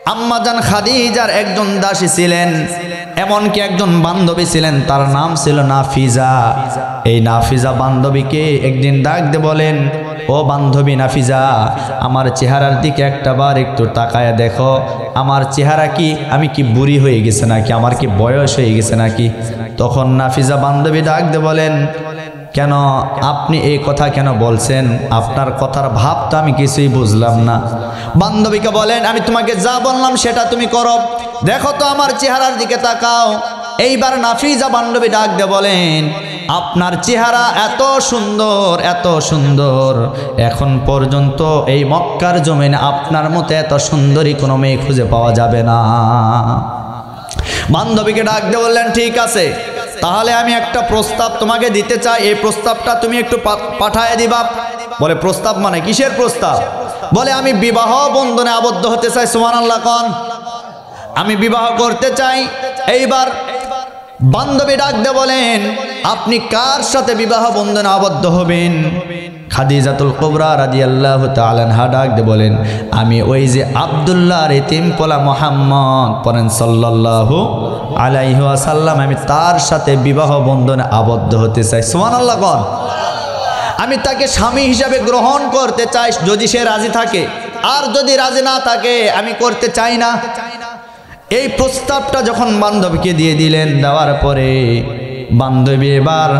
আম্মাজান খাদিজার একজন দাসী ছিলেন, এমনকি একজন বান্ধবী ছিলেন, তার নাম ছিল নাফিজা। এই নাফিজা বান্ধবীকে একদিন ডাক দিয়ে বলেন, ও বান্ধবী নাফিজা, আমার চেহারার দিকে একটাবার একটু তাকায় দেখো, আমার চেহারা কি, আমি কি বুড়ি হয়ে গেছে নাকি, আমার কি বয়স হয়ে গেছে নাকি? তখন নাফিজা বান্ধবী ডাক দিয়ে বলেন, কেন আপনি এই কথা কেন বলছেন? আপনার কথার ভাব তো আমি কিছুই বুঝলাম না। বান্ধবীকে বলেন, আমি তোমাকে যা বললাম সেটা তুমি করো, দেখো তো আমার চেহারার দিকে তাকাও। এইবার নাফিজা বান্ধবী ডাক দিয়ে বলেন, আপনার চেহারা এত সুন্দর, এত সুন্দর, এখন পর্যন্ত এই মক্কার জমিনে আপনার মতো এত সুন্দরী কোনো মেয়ে খুঁজে পাওয়া যাবে না। বান্ধবীকে ডাক দিয়ে বললেন, ঠিক আছে, তাহলে আমি একটা প্রস্তাব তোমাকে দিতে চাই, এই প্রস্তাবটা তুমি একটু পাঠায় দিবা। বলে, প্রস্তাব মানে কিসের প্রস্তাব? বলে, আমি বিবাহ বন্ধনে আবদ্ধ হতে চাই। সুবহানাল্লাহ কোন, আমি বিবাহ করতে চাই। এইবার বান্ধবী ডাক দিয়ে বলেন, আপনি কার সাথে বিবাহ বন্ধনে আবদ্ধ হবেন? খাদিজাতুল কুবরা রাদিয়াল্লাহু তাআলা আনহা ডাক দিয়ে বলেন, আমি ওই যে আব্দুল্লাহর এতিম পোলা মুহাম্মদ পড়েন সাল্লাল্লাহু আলাইহি ওয়াসাল্লাম, আমি তার সাথে বিবাহ বন্ধনে আবদ্ধ হতে চাই। সুবহানাল্লাহ কোন, আমি তাকে স্বামী হিসাবে গ্রহণ করতে চাই যদি সে রাজি থাকে, আর যদি রাজি না থাকে আমি করতে চাই না। এই প্রস্তাবটা যখন বান্ধবীকে দিয়ে দিলেন, দেওয়ার পরে বান্ধবী এবার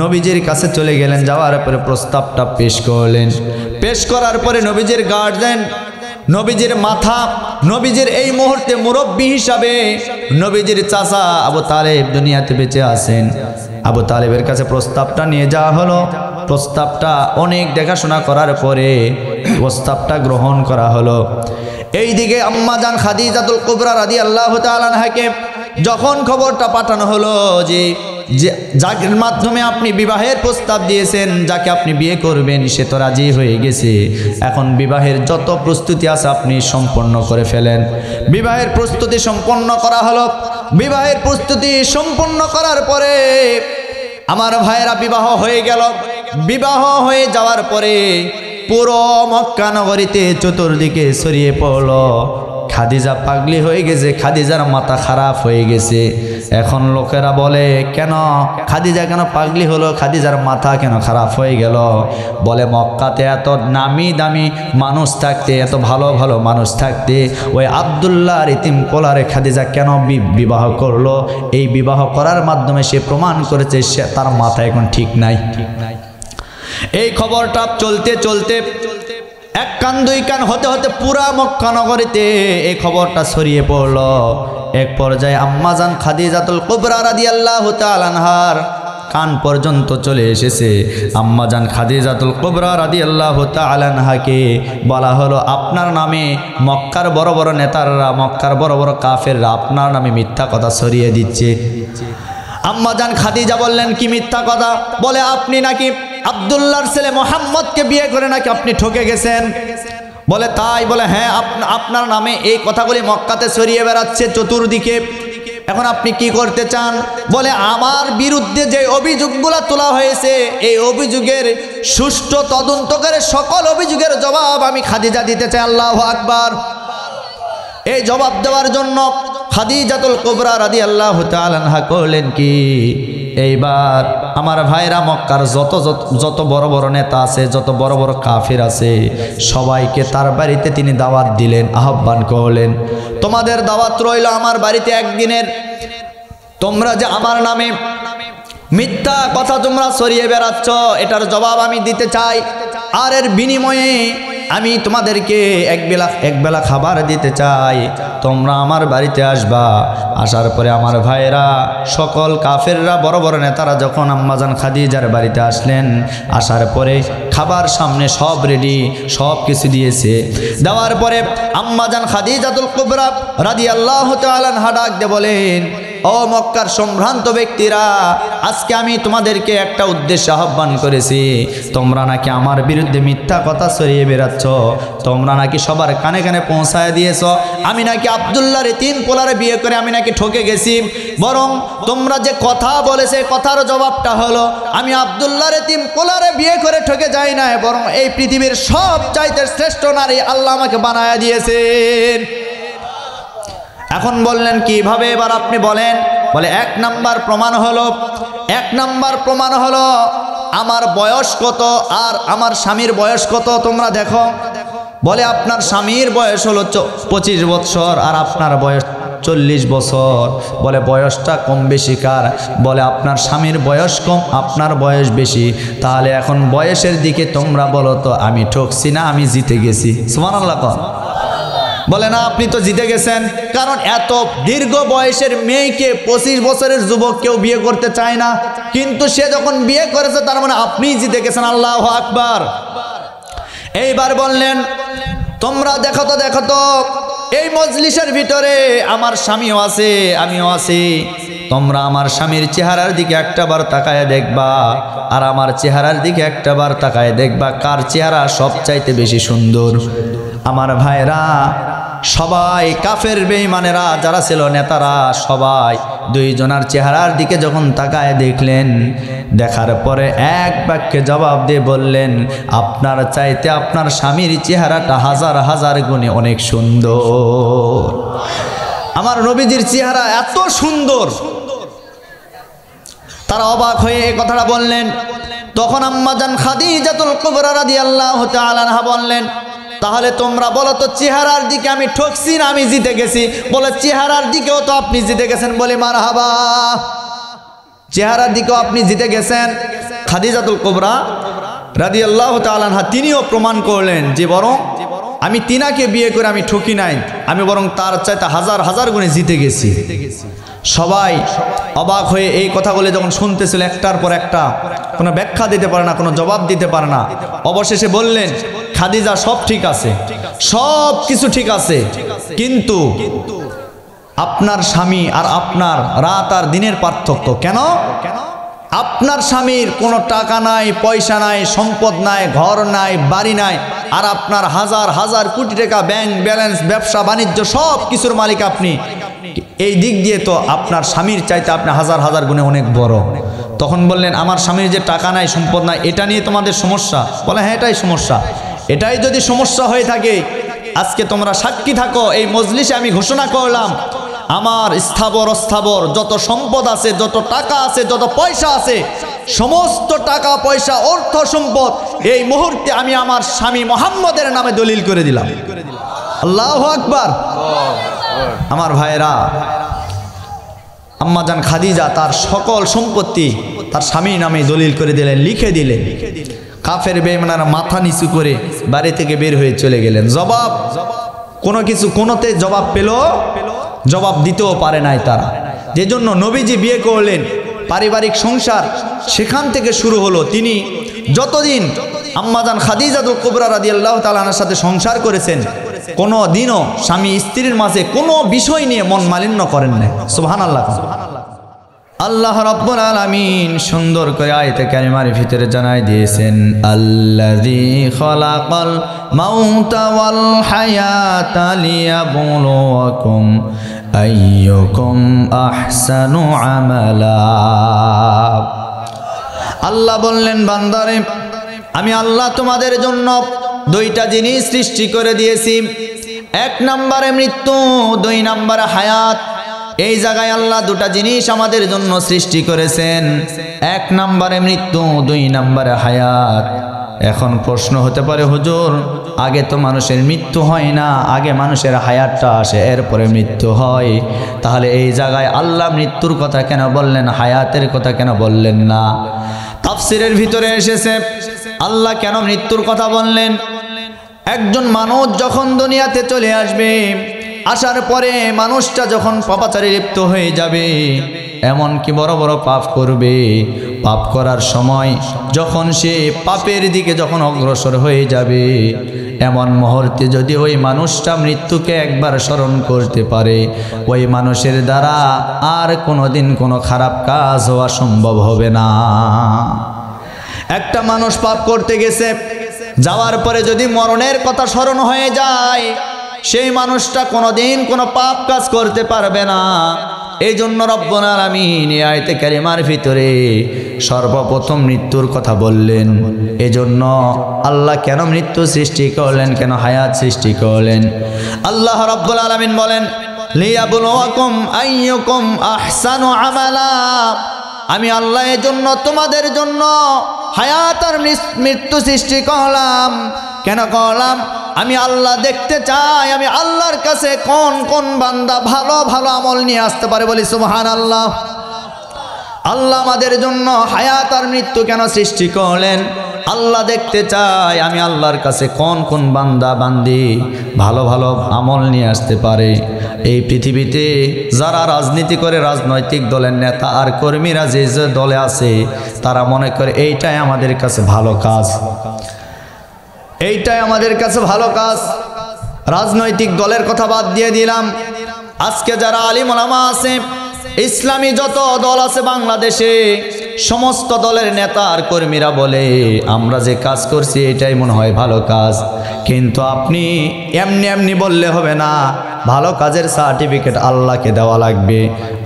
নবীজির কাছে চলে গেলেন, যাওয়ার পরে প্রস্তাবটা পেশ করলেন। পেশ করার পরে নবীজির গার্জেন, নবীজির মাথা, নবীজির এই মুহূর্তে মুরব্বী হিসাবে নবীজির চাচা আবু তালেব দুনিয়াতে বেঁচে আছেন। আবু তালেবের কাছে প্রস্তাবটা নিয়ে যাওয়া হলো। প্রস্তাবটা অনেক দেখাশোনা করার পরে প্রস্তাবটা গ্রহণ করা হলো। এইদিকে আম্মাজান খাদিজাতুল কুবরা রাদিয়াল্লাহু তাআলা আনহাকে যখন খবরটা পাঠানো হলো যে যার মাধ্যমে আপনি বিবাহের প্রস্তাব দিয়েছেন, যাকে আপনি বিয়ে করবেন, সে তো রাজি হয়ে গেছে, এখন বিবাহের যত প্রস্তুতি আছে আপনি সম্পন্ন করে ফেলেন। বিবাহের প্রস্তুতি সম্পন্ন করা হলো। বিবাহের প্রস্তুতি সম্পন্ন করার পরে আমার ভাইয়েরা বিবাহ হয়ে গেল। বিবাহ হয়ে যাওয়ার পরে পুরো মক্কা নগরীতে চতুর্দিকে ছড়িয়ে পড়ল, খাদিজা পাগলি হয়ে গেছে, খাদিজার মাথা খারাপ হয়ে গেছে। এখন লোকেরা বলে, কেন খাদিজা কেন পাগলি হলো, খাদিজার মাথা কেন খারাপ হয়ে গেল? বলে, মক্কাতে এত নামি দামি মানুষ থাকতে, এত ভালো ভালো মানুষ থাকতে, ওই আব্দুল্লাহর ইতিম পোলারে খাদিজা কেন বিবাহ করলো? এই বিবাহ করার মাধ্যমে সে প্রমাণ করেছে সে তার মাথা এখন ঠিক নাই। এই খবরটা চলতে চলতে এক কান দুই কান হতে হতে পুরা মক্কা নগরীতে এই খবরটা ছড়িয়ে পড়ল। এক পর্যায়ে আম্মাজান খাদিজাতুল কুবরা রাদিয়াল্লাহু তাআলা আনহার কান পর্যন্ত চলে এসেছে। আম্মাজান খাদিজাতুল কুবরা রাদিয়াল্লাহু তাআলা আনহাকে বলা হলো, আপনার নামে মক্কার বড় বড় নেতারা, মক্কার বড় বড় কাফেররা আপনার নামে মিথ্যা কথা ছড়িয়ে দিচ্ছে। আম্মাজান খাদিজা বললেন, কি মিথ্যা কথা? বলে, আপনি নাকি আব্দুল্লাহর ছেলে মুহাম্মদকে বিয়ে করে নাকি আপনি ঠকে গেছেন। বলে, তাই? বলে, হ্যাঁ, আপনার নামে এই কথাগুলি মক্কাতে ছড়িয়ে বেড়াচ্ছে চতুর্দিকে, এখন আপনি কি করতে চান? বলে, আমার বিরুদ্ধে যে অভিযোগগুলো তোলা হয়েছে, এই অভিযোগের সুষ্ঠু তদন্ত করে সকল অভিযোগের জবাব আমি খাদিজা দিতে চাই। আল্লাহু আকবার। এই জবাব দেওয়ার জন্য খাদিজাতুল কুবরা রাদিয়াল্লাহু তাআলা আনহা করলেন কি, এইবার আমার ভাইরা মক্কার যত বড় বড় নেতা আছে, যত বড় বড় কাফির আছে, সবাইকে তার বাড়িতে তিনি দাওয়াত দিলেন, আহ্বান করলেন, তোমাদের দাওয়াত রইল আমার বাড়িতে একদিনের। তোমরা যে আমার নামে মিথ্যা কথা তোমরা ছড়িয়ে বেড়াচ্ছ, এটার জবাব আমি দিতে চাই, আর এর বিনিময়ে আমি তোমাদেরকে একবেলা খাবার দিতে চাই। তোমরা আমার বাড়িতে আসবা। আসার পরে আমার ভাইরা সকল কাফেররা, বড় বড় নেতারা যখন আম্মাজান খাদিজার বাড়িতে আসলেন, আসার পরে খাবার সামনে সব রেডি, সব কিছু দিয়েছে। দেওয়ার পরে আম্মাজান খাদিজাতুল কুবরা রাদিয়াল্লাহু তাআলা আনহা ডাক দিয়ে বলেন, ও মক্কার সম্ভ্রান্ত ব্যক্তিরা, আজকে আমি তোমাদেরকে একটা উদ্দেশ্যে আহ্বান করেছি। তোমরা নাকি আমার বিরুদ্ধে মিথ্যা কথা ছড়িয়ে বেড়াচ্ছ, তোমরা নাকি সবার কানে কানে পৌঁছায় দিয়েছ আমি নাকি আব্দুল্লাহর এতিম পোলারে বিয়ে করে আমি নাকি ঠকে গেছি। বরং তোমরা যে কথা বলেছে, কথার জবাবটা হলো, আমি আব্দুল্লাহর এতিম পোলারে বিয়ে করে ঠকে যাই না, বরং এই পৃথিবীর সব চাইতে শ্রেষ্ঠ নারী আল্লাহ আমাকে বানায়া দিয়েছেন। এখন বললেন কিভাবে, এবার আপনি বলেন। বলে এক নাম্বার প্রমাণ হলো আমার বয়স কত আর আমার স্বামীর বয়স কত তোমরা দেখো। বলে আপনার স্বামীর বয়স হলো 25 বছর আর আপনার বয়স 40 বছর। বলে বয়সটা কম বেশি কার? বলে আপনার স্বামীর বয়স কম, আপনার বয়স বেশি। তাহলে এখন বয়সের দিকে তোমরা বলো তো আমি ঠকছি না আমি জিতে গেছি? সুবহানাল্লাহ। বলে না, আপনি তো জিতে গেছেন, কারণ এত দীর্ঘ বয়সের মেয়েকে 25 বছরের যুবক কেউ বিয়ে করতে চায় না, কিন্তু সে যখন বিয়ে করেছে তার মানে আপনিই জিতে গেছেন। আল্লাহু আকবার। এইবার বললেন তোমরা দেখো তো এই মজলিসের ভিতরে আমার স্বামীও আছে আমিও আছি, তোমরা আমার স্বামীর চেহারার দিকে একটাবার তাকায় দেখবা আর আমার চেহারার দিকে একটাবার তাকায় দেখবা কার চেহারা সবচাইতে বেশি সুন্দর। আমার ভাইরা সবাই কাফের বেঈমানেরা যারা ছিল নেতারা সবাই দুইজনার চেহারার দিকে যখন তাকায় দেখলেন, দেখার পরে এক বাক্যে জবাব দিয়ে বললেন আপনার চাইতে আপনার স্বামীর চেহারাটা হাজার হাজার গুণে অনেক সুন্দর। আমার নবীজির চেহারা এত সুন্দর, তারা অবাক হয়ে এই কথাটা বললেন। তখন আম্মাজান খাদিজাতুল কুবরা রাদিয়াল্লাহু তাআলা আনহা বললেন তাহলে তোমরা বলো তো চেহারার দিকে আমি ঠকছি না আমি জিতে গেছি? বলে চেহারার দিকেও তো আপনি জিতে গেছেন। বলে মারহাবা, চেহারার দিকেও আপনি জিতে গেছেন। খাদিজাতুল কুবরা রাদিয়াল্লাহু তাআলা আনহা তিনিও প্রমাণ করলেন যে বরং আমি তিনাকে বিয়ে করে আমি ঠকি নাই, আমি বরং তার চাইতে হাজার হাজার গুণে জিতে গেছি। সবাই অবাক হয়ে এই কথাগুলো যখন শুনতেছিল একটার পর একটা, কোনো ব্যাখ্যা দিতে পারে না, কোনো জবাব দিতে পারে না। অবশেষে বললেন খাদিজা সব ঠিক আছে, সব কিছু ঠিক আছে, কিন্তু আপনার স্বামী আর আপনার রাত আর দিনের পার্থক্য। কেন? আপনার স্বামীর কোনো টাকা নাই, পয়সা নাই, সম্পদ নাই, ঘর নাই, বাড়ি নাই, আর আপনার হাজার হাজার কোটি টাকা ব্যাংক ব্যালেন্স, ব্যবসা বাণিজ্য সব কিছুর মালিক আপনি। এই দিক দিয়ে তো আপনার স্বামীর চাইতে আপনি হাজার হাজার গুণে অনেক বড়। তখন বললেন আমার স্বামীর যে টাকা নাই, সম্পদ নাই, এটা নিয়ে তোমাদের সমস্যা? বলে হ্যাঁ এটাই সমস্যা। এটাই যদি সমস্যা হয়ে থাকে আজকে তোমরা সাক্ষী থাকো, এই মজলিসে আমি ঘোষণা করলাম আমার স্থাবর অস্থাবর যত সম্পদ আছে, যত টাকা আছে, যত পয়সা আছে, সমস্ত টাকা পয়সা অর্থ সম্পদ এই মুহূর্তে আমি আমার স্বামী মুহাম্মদের নামে দলিল করে দিলাম। আল্লাহু আকবার। আমার ভাইরা, আম্মাজান খাদিজা তার সকল সম্পত্তি তার স্বামীর নামে দলিল করে দিলেন, লিখে দিলেন। কাফের বেঈমানরা মাথা নিচু করে বাড়ি থেকে বের হয়ে চলে গেলেন। জবাব কোনো কিছু কোনোতে জবাব পেল, জবাব দিতেও পারে নাই তারা। যে জন্য নবীজি বিয়ে করলেন, পারিবারিক সংসার সেখান থেকে শুরু হলো। তিনি যতদিন আম্মাজান খাদিজাতুল কুবরা রাদিয়াল্লাহু তাআলা আনহার সাথে সংসার করেছেন, কোনো দিনও স্বামী স্ত্রীর মাঝে কোনো বিষয় নিয়ে মন মালিন্য করেন না। সুবহানাল্লাহ। আল্লাহ রাব্বুল আলামিন সুন্দর করে আয়াতে কারিমার ভিতরে জানাই দিয়েছেন আল্লাযী খালাকাল মাউতা ওয়াল হায়াতা লিয়াবলুয়াকুম আইয়ুকুম আহসানু আমালা। আল্লাহ বললেন বান্দারে আমি আল্লাহ তোমাদের জন্য দুইটা জিনিস সৃষ্টি করে দিয়েছি, এক নম্বরে মৃত্যু, দুই নম্বরে হায়াত। এই জায়গায় আল্লাহ দুটা জিনিস আমাদের জন্য সৃষ্টি করেছেন, এক নম্বরে মৃত্যু, দুই নম্বরে হায়াত। এখন প্রশ্ন হতে পারে হুজুর আগে তো মানুষের মৃত্যু হয় না, আগে মানুষের হায়াতটা আসে এরপরে মৃত্যু হয়, তাহলে এই জায়গায় আল্লাহ মৃত্যুর কথা কেন বললেন, হায়াতের কথা কেন বললেন না? তাফসীরের ভিতরে এসেছে আল্লাহ কেন মৃত্যুর কথা বললেন। একজন মানুষ যখন দুনিয়াতে চলে আসবে, আসার পরে মানুষটা যখন পাপাচারে লিপ্ত হয়ে যাবে, এমন কি বড় বড় পাপ করবে, পাপ করার সময় যখন সে পাপের দিকে যখন অগ্রসর হয়ে যাবে, এমন মুহূর্তে যদি ওই মানুষটা মৃত্যুকে একবার স্মরণ করতে পারে, ওই মানুষের দ্বারা আর কোনোদিন কোনো খারাপ কাজ হওয়া সম্ভব হবে না। একটা মানুষ পাপ করতে গেছে, যাওয়ার পরে যদি মরণের কথা স্মরণ হয়ে যায়, সেই মানুষটা কোনোদিন কোনো পাপ কাজ করতে পারবে না। এই জন্য রব্বুল আলামিন এই আয়াতে কারিমার ভিতরে সর্বপ্রথম মৃত্যুর কথা বললেন। এজন্য আল্লাহ কেন মৃত্যু সৃষ্টি করলেন, কেন হায়াত সৃষ্টি করলেন? আল্লাহ রব্বুল আলামিন বলেন লিয়াবলুয়াকুম আইয়ুকুম আহসানু আমালা। আমি আল্লাহ এর জন্য তোমাদের জন্য হায়াত আর মৃত্যু সৃষ্টি করলাম। কেন করলাম? আমি আল্লাহ দেখতে চাই আমি আল্লাহর কাছে কোন কোন বান্দা ভালো ভালো আমল নিয়ে আসতে পারে। বলি সুবহানাল্লাহ। আল্লাহ আমাদের জন্য হায়াত আর মৃত্যু কেন সৃষ্টি করলেন? আল্লাহ দেখতে চায় আমি আল্লাহর কাছে কোন কোন বান্দা বান্দি ভালো ভালো আমল নিয়ে আসতে পারে। এই পৃথিবীতে যারা রাজনীতি করে, রাজনৈতিক দলের নেতা আর কর্মীরা যে যে দলে আছে, তারা মনে করে এইটাই আমাদের কাছে ভালো কাজ, এইটাই আমাদের কাছে ভালো কাজ। রাজনৈতিক দলের কথা বাদ দিয়ে দিলাম, আজকে যারা আলিম ওলামা আছে, ইসলামী যত দল আছে বাংলাদেশে, সমস্ত দলের নেতা আর কর্মীরা বলে আমরা যে কাজ করছি এটাই মনে হয় ভালো কাজ। কিন্তু আপনি এমনি এমনি বললে হবে না, ভালো কাজের সার্টিফিকেট আল্লাহকে দেওয়া লাগবে।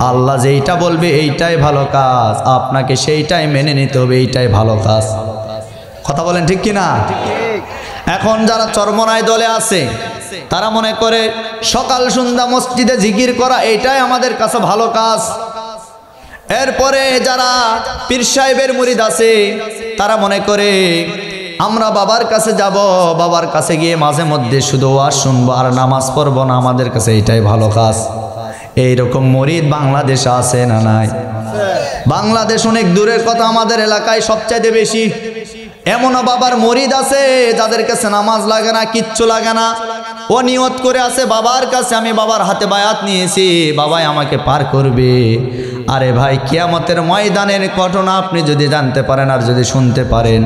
আল্লাহ যেইটা বলবে এইটাই ভালো কাজ, আপনাকে সেইটাই মেনে নিতে হবে, এইটাই ভালো কাজ। কথা বলেন ঠিক কিনা? এখন যারা চরমনাই দলে আছে তারা মনে করে সকাল সন্ধ্যা মসজিদে জিকির করা এইটাই আমাদের কাছে ভালো কাজ। এরপরে যারা পীর সাহেবের মুরিদ আছে তারা মনে করে আমরা বাবার কাছে যাব, বাবার কাছে গিয়ে মাঝে মধ্যে শুধু ওয়াজ শুনবো আর নামাজ পড়বো না, আমাদের কাছে এইটাই ভালো কাজ। এইরকম মুরিদ বাংলাদেশে আছে না নাই? বাংলাদেশ অনেক দূরের কথা, আমাদের এলাকায় সবচাইতে বেশি। এমনও বাবার মুরিদ আছে যাদের কাছে নামাজ লাগে না, কিচ্ছু লাগে না। ও নিয়ত করে আছে বাবার কাছে, আমি বাবার হাতে বায়াত নিয়েছি, বাবাই আমাকে পার করবে। আরে ভাই, কিয়ামতের ময়দানের ঘটনা আপনি যদি জানতে পারেন আর যদি শুনতে পারেন,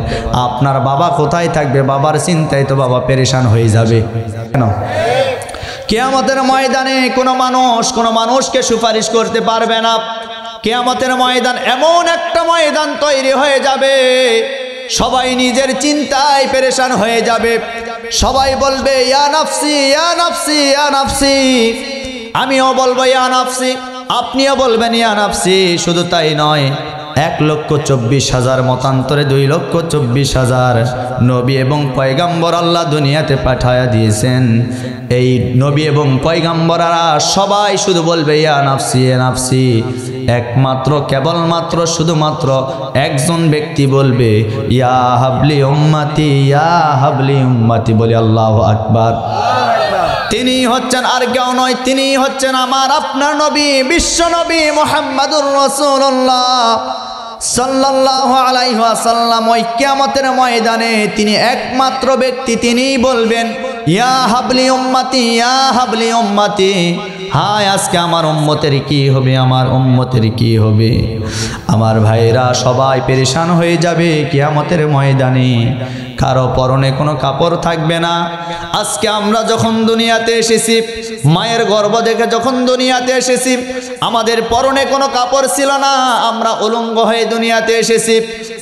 আপনার বাবা কোথায় থাকবে? বাবার চিন্তায় তো বাবা পেরেশান হয়ে যাবে। কেন? কিয়ামতের ময়দানে কোনো মানুষকে সুপারিশ করতে পারবে না। কিয়ামতের ময়দান এমন একটা ময়দান তৈরি হয়ে যাবে, সবাই নিজের চিন্তায় পেরেশান হয়ে যাবে। সবাই বলবে ইয়া নাফসি ইয়া নাফসি ইয়া নাফসি। আমিও বলবো ইয়া নাফসি, আপনিও বলবেন ইয়া নাফসি। শুধু তাই নয়, 1,24,000 মতান্তরে 2,24,000 নবী এবং পয়গাম্বর আল্লাহ দুনিয়াতে পাঠায়া দিয়েছেন। এই নবী এবং পয়গাম্বররা সবাই শুধু বলবে ইয়া নাফসি ইয়া নাফসি। একমাত্র কেবলমাত্র শুধুমাত্র একজন ব্যক্তি বলবে ইয়া হাবলি উম্মতি ইয়া হাবলি উম্মতি। বলি আল্লাহু আকবার। তিনি হচ্ছেন আর কেউ নয়, তিনি হচ্ছেন আমার আপনার নবী, বিশ্ব নবী মুহাম্মাদুর রাসূলুল্লাহ সাল্লাল্লাহু আলাইহি ওয়াসাল্লাম। ওই কিয়ামতের ময়দানে তিনি একমাত্র ব্যক্তি, তিনিই বলবেন ইয়া হাবলি উম্মতি ইয়া হাবলি উম্মতি। হায় আজকে আমার উম্মতের কি হবে, আমার উম্মতের কি হবে? আমার ভাইরা সবাই পেরেশান হয়ে যাবে কিয়ামতের ময়দানে। কারো পরনে কোনো কাপড় থাকবে না। আজকে আমরা যখন দুনিয়াতে এসেছি, মায়ের গর্ভ দেখে যখন দুনিয়াতে এসেছি, আমাদের পরনে কোনো কাপড় ছিল না, আমরা উলঙ্গ হয়ে দুনিয়াতে এসেছি।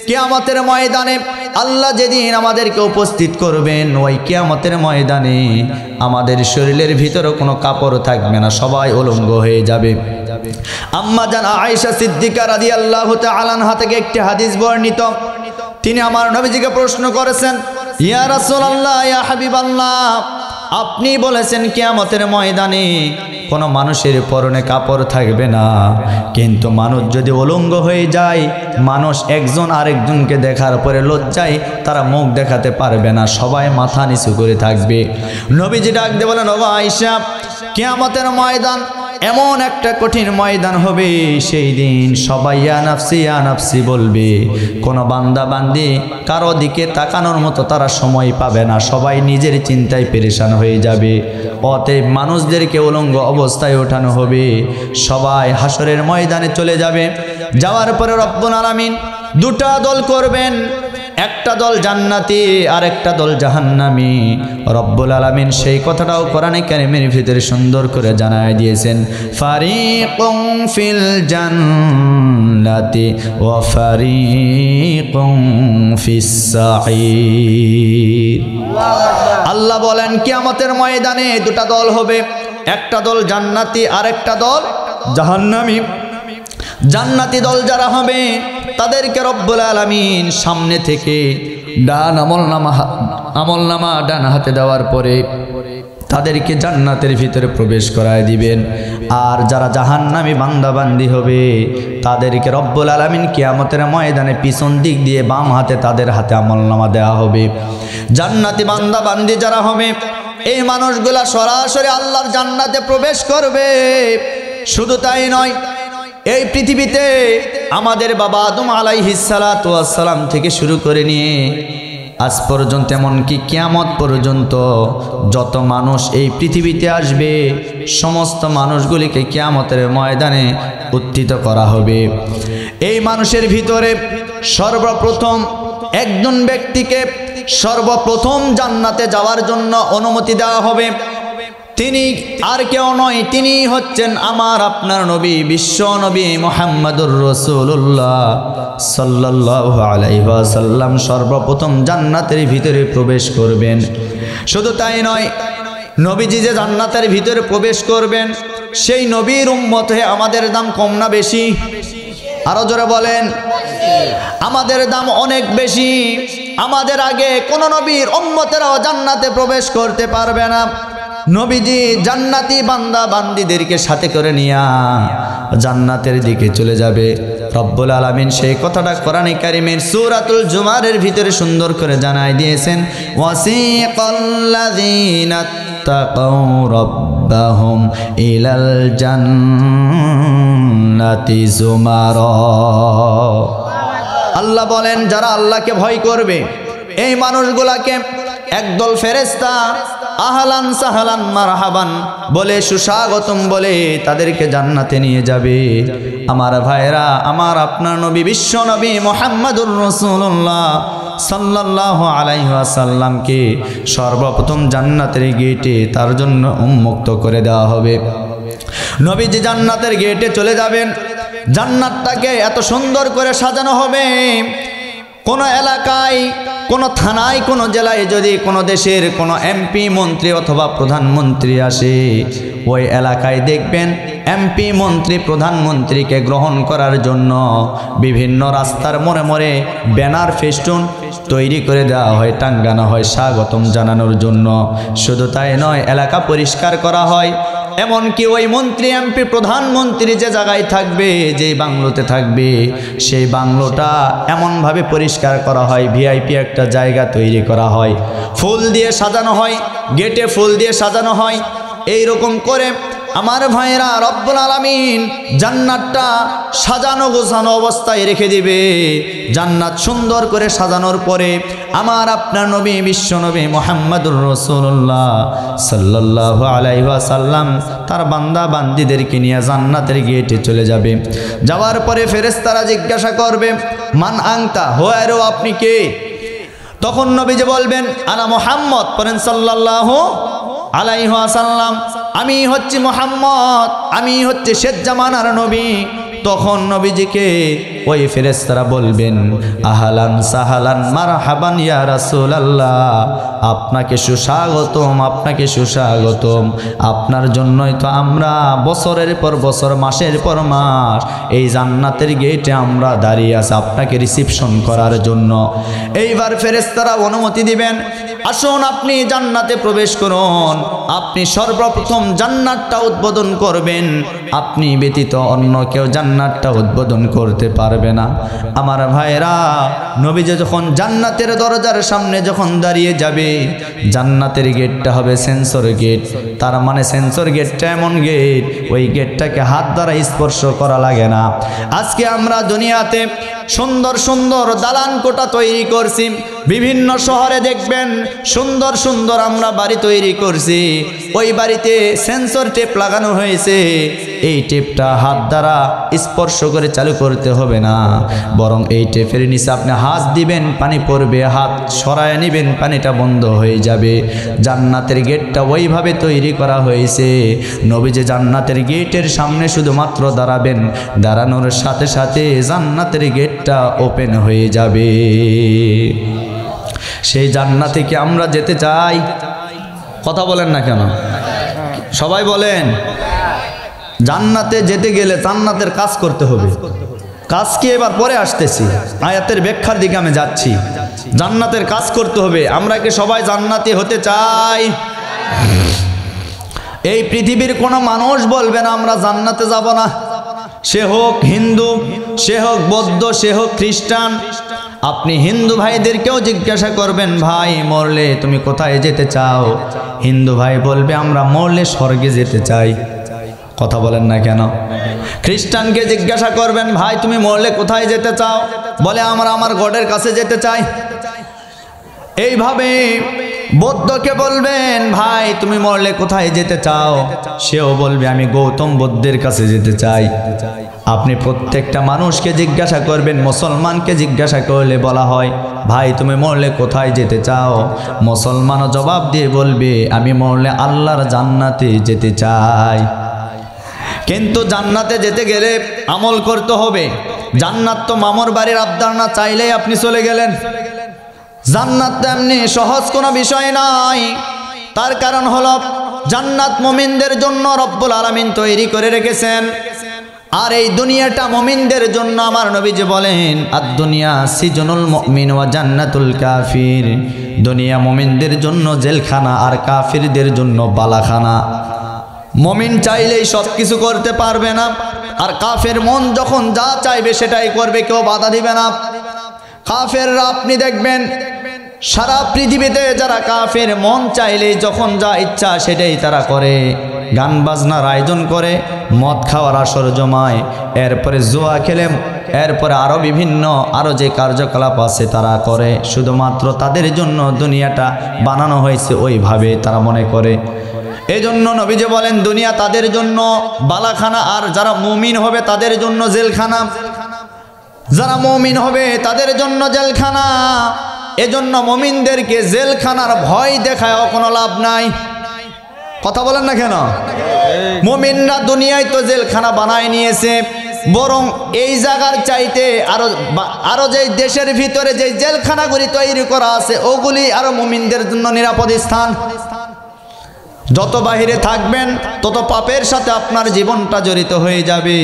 কিয়ামতের ময়দানে আল্লাহ যেদিন আমাদেরকে উপস্থিত করবেন, ওই কিয়ামতের ময়দানে আমাদের শরীরের ভিতরে কোনো কাপড় থাকবে না, সবাই উলঙ্গ হয়ে যাবে। আম্মা জান আয়েশা সিদ্দিকা রাদিয়াল্লাহু তাআলা আনহা থেকে একটি হাদিস বর্ণিত। তিনি আমার নবীজিকে প্রশ্ন করেছেন, ইয়া রাসূলুল্লাহ ইয়া হাবিবাল্লাহ, আপনি বলেছেন কিয়ামতের ময়দানে কোনো মানুষের পরনে কাপড় থাকবে না, কিন্তু মানুষ যদি উলঙ্গ হয়ে যায়, মানুষ একজন আরেকজনকে দেখার পরে লজ্জায় তারা মুখ দেখাতে পারবে না, সবাই মাথা নিচু করে থাকবে। নবীজি ডাক দিয়ে বলেন, ও আয়েশা, কিয়ামতের ময়দান এমন একটা কঠিন ময়দান হবে, সেই দিন সবাই ইয়া নাফসি বলবে। কোনো বান্দা বান্দি কারো দিকে তাকানোর মতো তারা সময় পাবে না, সবাই নিজের চিন্তায় পেরেশান হয়ে যাবে। অতএব মানুষদেরকে উলঙ্গ অবস্থায় ওঠানো হবে, সবাই হাসরের ময়দানে চলে যাবে। যাওয়ার পরে রব্বুল আলামিন দুটা দল করবেন, একটা দল জান্নাতি আর একটা দল জাহান্নামী। রব্বুল আলামিন সেই কথাটাও কোরআনে কারীমের ভিতরে সুন্দর করে জানায় দিয়েছেন, ফারিকুম ফিল জান্নাতি ওয়া ফারিকুম ফিস সাঈর। আল্লাহ বলেন কিয়ামতের ময়দানে দুটা দল হবে, একটা দল জান্নাতি আর একটা দল জাহান্নামী। জান্নাতি দল যারা হবে তাদেরকে রব্বুল আলামিন সামনে থেকে ডান আমলনামা ডান হাতে দেওয়ার পরে তাদেরকে জান্নাতের ভিতরে প্রবেশ করায় দিবেন। আর যারা জাহান্নামী বান্দা বান্দি হবে তাদেরকে রব্বুল আলামিন কিয়ামতের ময়দানে পিছন দিক দিয়ে বাম হাতে তাদের হাতে আমলনামা দেওয়া হবে। জান্নাতি বান্দা বান্দি যারা হবে এই মানুষগুলা সরাসরি আল্লাহর জান্নাতে প্রবেশ করবে। শুধু তাই নয়, এই পৃথিবীতে আমাদের বাবা আদম আলাইহিস সালাতু ওয়াস সালাম থেকে শুরু করে নিয়ে আজ পর্যন্ত এমনকি কিয়ামত পর্যন্ত যত মানুষ এই পৃথিবীতে আসবে সমস্ত মানুষগুলিকে কিয়ামতের ময়দানে উত্থিত করা হবে। এই মানুষের ভিতরে সর্বপ্রথম একজন ব্যক্তিকে সর্বপ্রথম জান্নাতে যাওয়ার জন্য অনুমতি দেওয়া হবে। তিনি আর কেউ নয়, তিনি হচ্ছেন আমার আপনার নবী, বিশ্ব নবী মুহাম্মদুর রাসূলুল্লাহ সাল্লাল্লাহু আলাইহি ওয়াসাল্লাম সর্বপ্রথম জান্নাতের ভিতরে প্রবেশ করবেন। শুধু তাই নয়, নবীজি যে জান্নাতের ভিতরে প্রবেশ করবেন সেই নবীর উম্মত হয়ে আমাদের দাম কম না বেশি? আরো জোরে বলেন। আমাদের দাম অনেক বেশি। আমাদের আগে কোন নবীর উম্মতেরাও জান্নাতে প্রবেশ করতে পারবে না। নবীজি জান্নাতি বান্দা বান্দিদেরকে সাথে করে নিয়ে জান্নাতের দিকে চলে যাবে। রব্বুল আলামিন সেই কথাটা কোরআনে কারীমের সূরাতুল জুমারের ভিতরে সুন্দর করে জানাই দিয়েছেন, ওয়াসিকাল্লাযীনা তাকাউ রাব্বাহুম ইলাল জান্নাতি যুমারা। আল্লাহ বলেন যারা আল্লাহকে ভয় করবে এই মানুষগুলাকে একদল ফেরেশতা আহলান সাহলান মারহাবান বলে সুস্বাগতম বলে তাদেরকে জান্নাতে নিয়ে যাবে। আমার ভাইরা, আমার আপনার নবী বিশ্ব নবী মুহাম্মদুর রাসূলুল্লাহ সাল্লাল্লাহু আলাইহি ওয়াসাল্লামকে সর্বপ্রথম জান্নাতের গেটে তার জন্য উন্মুক্ত করে দেওয়া হবে। নবীজি জান্নাতের গেটে চলে যাবেন। জান্নাতটাকে এত সুন্দর করে সাজানো হবে, কোন এলাকায়, কোন থানায়, কোন জেলায় যদি কোনো দেশের কোনো এমপি মন্ত্রী অথবা প্রধানমন্ত্রী আসে, ওই এলাকায় দেখবেন এমপি মন্ত্রী প্রধানমন্ত্রীকে গ্রহণ করার জন্য বিভিন্ন রাস্তার মোড়ে মোড়ে ব্যানার ফেস্টুন তৈরি করে দেওয়া হয়, টাঙ্গানো হয় স্বাগতম জানানোর জন্য। শুধু তাই নয়, এলাকা পরিষ্কার করা হয়। এমনকি ওই মন্ত্রী এমপি প্রধানমন্ত্রী যে জায়গায় থাকবে, যে বাংলোতে থাকবে, সেই বাংলোটা এমনভাবে পরিষ্কার করা হয়, ভিআইপি একটা জায়গা তৈরি করা হয়, ফুল দিয়ে সাজানো হয়, গেটে ফুল দিয়ে সাজানো হয়। এই রকম করে আমার ভাইরা রব্বুল আলামিন জান্নাতটা সাজানো গোছানো অবস্থায় রেখে দিবে। জান্নাত সুন্দর করে সাজানোর পরে আমার আপনার নবী বিশ্ব নবী মুহাম্মদুর রাসূলুল্লাহ সাল্লাল্লাহু আলাইহি ওয়াসাল্লাম তার বান্দা বান্দীদেরকে নিয়ে জান্নাতের গেটে চলে যাবে। যাওয়ার পরে ফেরেশতারা জিজ্ঞাসা করবে, মান আনতা, হোয়ারো আপনি কে? তখন নবীজি বলবেন, আনা মুহাম্মদ, পড়েন সাল্লাল্লাহু আলাইহি ওয়াসাল্লাম, আমি হচ্ছি মুহাম্মদ, আমি হচ্ছে শেষ জামানার নবী। তখন নবীজিকে ওই ফেরেশতারা বলবেন, আহলান সাহালান মারহাবান ইয়া রাসূলুল্লাহ, আপনাকে সুস্বাগতম, আপনাকে সুস্বাগতম। আপনার জন্যই তো আমরা বছরের পর বছর, মাসের পর মাস এই জান্নাতের গেটে আমরা দাঁড়িয়ে আছি আপনাকে রিসিপশন করার জন্য। এইবার ফেরেশতারা অনুমতি দিবেন, আসুন আপনি জান্নাতে প্রবেশ করুন। আপনি সর্বপ্রথম জান্নাতটা উদ্বোধন করবেন, আপনি ব্যতীত অন্য কেউ জান্নাতটা উদ্বোধন করতে পারবে না। আমার ভাইরা, নবীজি যখন জান্নাতের দরজার সামনে যখন দাঁড়িয়ে যাবে, জান্নাতের গেটটা হবে সেন্সর গেট। তার মানে সেন্সর গেটটা এমন গেট, ওই গেটটাকে হাত দ্বারা স্পর্শ করা লাগে না। আজকে আমরা দুনিয়াতে সুন্দর সুন্দর দালান কোঠা তৈরি করছি, বিভিন্ন শহরে দেখবেন সুন্দর সুন্দর আমরা বাড়ি তৈরি করছি, ওই বাড়িতে সেন্সর টেপ লাগানো হয়েছে। এই টেপটা হাত দ্বারা স্পর্শ করে চালু করতে হবে না, বরং এই টেপের নিচে আপনি হাত দিবেন, পানি পড়বে, হাত সরায় নেবেন, পানিটা বন্ধ হয়ে যাবে। জান্নাতের গেটটা ওইভাবে তৈরি করা হয়েছে। নবীজি জান্নাতের গেটের সামনে শুধুমাত্র দাঁড়াবেন, দাঁড়ানোর সাথে সাথে জান্নাতের গেটটা ওপেন হয়ে যাবে। সেই জান্নাতে কি আমরা যেতে চাই? কথা বলেন না কেন? সবাই বলেন। জান্নাতে যেতে গেলে জান্নাতের কাজ করতে হবে। কাজ কি এবার পরে আসতেছি, আয়াতের ব্যাখ্যার দিকে আমি যাচ্ছি। জান্নাতের কাজ করতে হবে। আমরা কি সবাই জান্নাতি হতে চাই? এই পৃথিবীর কোনো মানুষ বলবে না আমরা জান্নাতে যাব না, সে হোক হিন্দু, সে হোক বৌদ্ধ, সে হোক খ্রিস্টান। আপনি হিন্দু ভাইদেরকেও জিজ্ঞাসা করবেন, ভাই মরলে তুমি কোথায় যেতে চাও? হিন্দু ভাই বলবে আমরা মরলে স্বর্গে যেতে চাই। কথা বলেন না কেন? খ্রিস্টানকে জিজ্ঞাসা করবেন, ভাই তুমি মরলে কোথায় যেতে চাও? বলে আমরা আমার গডের কাছে যেতে চাই। এইভাবে বৌদ্ধকে বলবেন, ভাই তুমি মরলে কোথায় যেতে চাও? সেও বলবে আমি গৌতম বুদ্ধের কাছে যেতে চাই। আপনি প্রত্যেকটা মানুষকে জিজ্ঞাসা করবেন, মুসলমানকে জিজ্ঞাসা করলে বলা হয়, ভাই তুমি মরলে কোথায় যেতে চাও? মুসলমানও জবাব দিয়ে বলবে আমি মরলে আল্লাহর জান্নাতে যেতে চাই। কিন্তু জান্নাতে যেতে গেলে আমল করতে হবে। জান্নাত তো মামুর বাড়ির আবদার না, চাইলেই আপনি চলে গেলেন। জান্নাত তেমনি সহজ কোনো বিষয় নয়। তার কারণ হলো জান্নাত মুমিনদের জন্য রব্বুল আলামিন তৈরি করে রেখেছেন, আর এই দুনিয়াটা মুমিনদের জন্য। আমার নবীজি বলেন, আদ-দুনিয়া সিজনুল মুমিন ওয়া জান্নাতুল কাফির। দুনিয়া মুমিনদের জন্য জেলখানা, আর কাফিরদের জন্য বালাখানা। মুমিন চাইলেই সব কিছু করতে পারবে না, আর কাফের মন যখন যা চাইবে সেটাই করবে, কেউ বাধা দিবে না। কাফেররা আপনি দেখবেন সারা পৃথিবীতে যারা কাফের, মন চাইলেই যখন যা ইচ্ছা সেটাই তারা করে। গান বাজনার আয়োজন করে, মদ খাওয়ার আসর জমায়, এরপরে জুয়া খেলে, এরপরে আরও বিভিন্ন আরও যে কার্যকলাপ আছে তারা করে। শুধুমাত্র তাদের জন্য দুনিয়াটা বানানো হয়েছে, ওইভাবে তারা মনে করে। এই জন্য নবীজি বলেন দুনিয়া তাদের জন্য বালাখানা, আর যারা মুমিন হবে তাদের জন্য জেলখানা। যারা মুমিন হবে তাদের জন্য জেলখানা। এজন্য মুমিনদেরকে জেলখানার ভয় দেখায়ও কোনো লাভ নাই। কথা বলেন না কেন? মুমিনরা দুনিয়ায় তো জেলখানা বানায় নিয়েছে, বরং এই জায়গার চাইতে আরো যে দেশের ভিতরে যে জেলখানাগুলি তৈরি করা আছে ওগুলি আরো মুমিনদের জন্য নিরাপদ স্থান। যত বাহিরে থাকবেন তত পাপের সাথে আপনার জীবনটা জড়িত হয়ে যাবে,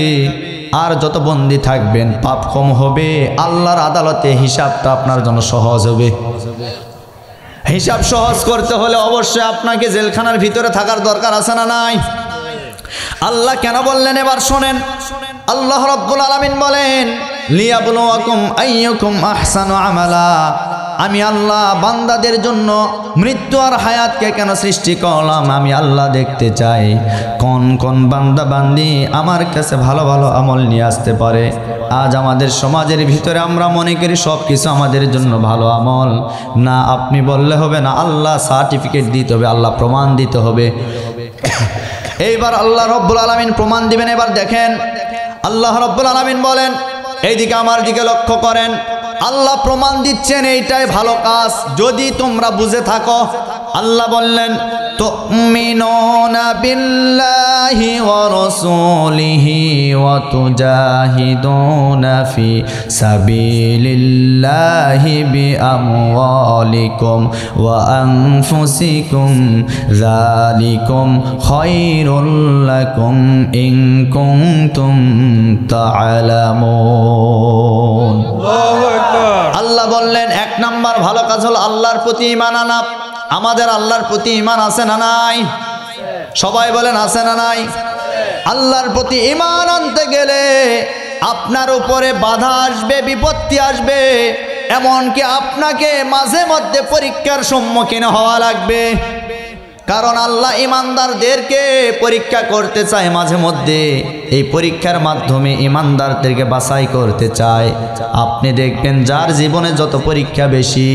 আর যত বন্দী থাকবেন পাপ কম হবে। আল্লাহর আদালতে হিসাবটা আপনার জন্য সহজ হবে। হিসাব সহজ করতে হলে অবশ্যই আপনাকে জেলখানার ভিতরে থাকার দরকার আছে না নাই? আল্লাহ কেন বললেন এবার শোনেন। আল্লাহ রাব্বুল আলামিন বলেন, লিয়াবলুয়াকুম আইয়ুকুম আহসানু আমালা। আমি আল্লাহ বান্দাদের জন্য মৃত্যু আর হায়াতকে কেন সৃষ্টি করলাম? আমি আল্লাহ দেখতে চাই কোন কোন বান্দা বান্দি আমার কাছে ভালো ভালো আমল নিয়ে আসতে পারে। আজ আমাদের সমাজের ভিতরে আমরা মনে করি সব কিছু আমাদের জন্য ভালো আমল। না, আপনি বললে হবে না, আল্লাহ সার্টিফিকেট দিতে হবে, আল্লাহ প্রমাণ দিতে হবে। এইবার আল্লাহ রব্বুল আলামিন প্রমাণ দিবেন। এবার দেখেন আল্লাহ রব্বুল আলামিন বলেন, এইদিকে আমার দিকে লক্ষ্য করেন, আল্লাহ প্রমাণ দিচ্ছেন এইটাই ভালো কাজ যদি তোমরা বুঝে থাকো। আল্লাহ বললেন, তুমিনুনা বিল্লাহি ওয়া রাসূলিহি ওয়া তুজাহিদুনা ফি সাবিলিল্লাহি বিআমওয়ালিকুম ওয়া আনফুসিকুম যালিকুম খায়রুল লাকুম ইন কুনতুম তা'লামুন। আল্লাহ বললেন এক নাম্বার ভালো কাজ হলো আল্লাহর প্রতি ঈমান আনা। আমাদের আল্লাহর প্রতি ঈমান আছে না নাই? সবাই বলেন আছে না নাই? আল্লাহর প্রতি ঈমান আনতে গেলে আপনার উপরে বাধা আসবে, বিপত্তি আসবে, এমনকি আপনাকে মাঝে মধ্যে পরীক্ষার সম্মুখীন হওয়া লাগবে। কারণ আল্লাহ ঈমানদারদেরকে পরীক্ষা করতে চায় মাঝে মধ্যে। এই পরীক্ষার মাধ্যমে ঈমানদারদেরকে বাছাই করতে চায়। আপনি দেখবেন যার জীবনে যত পরীক্ষা বেশি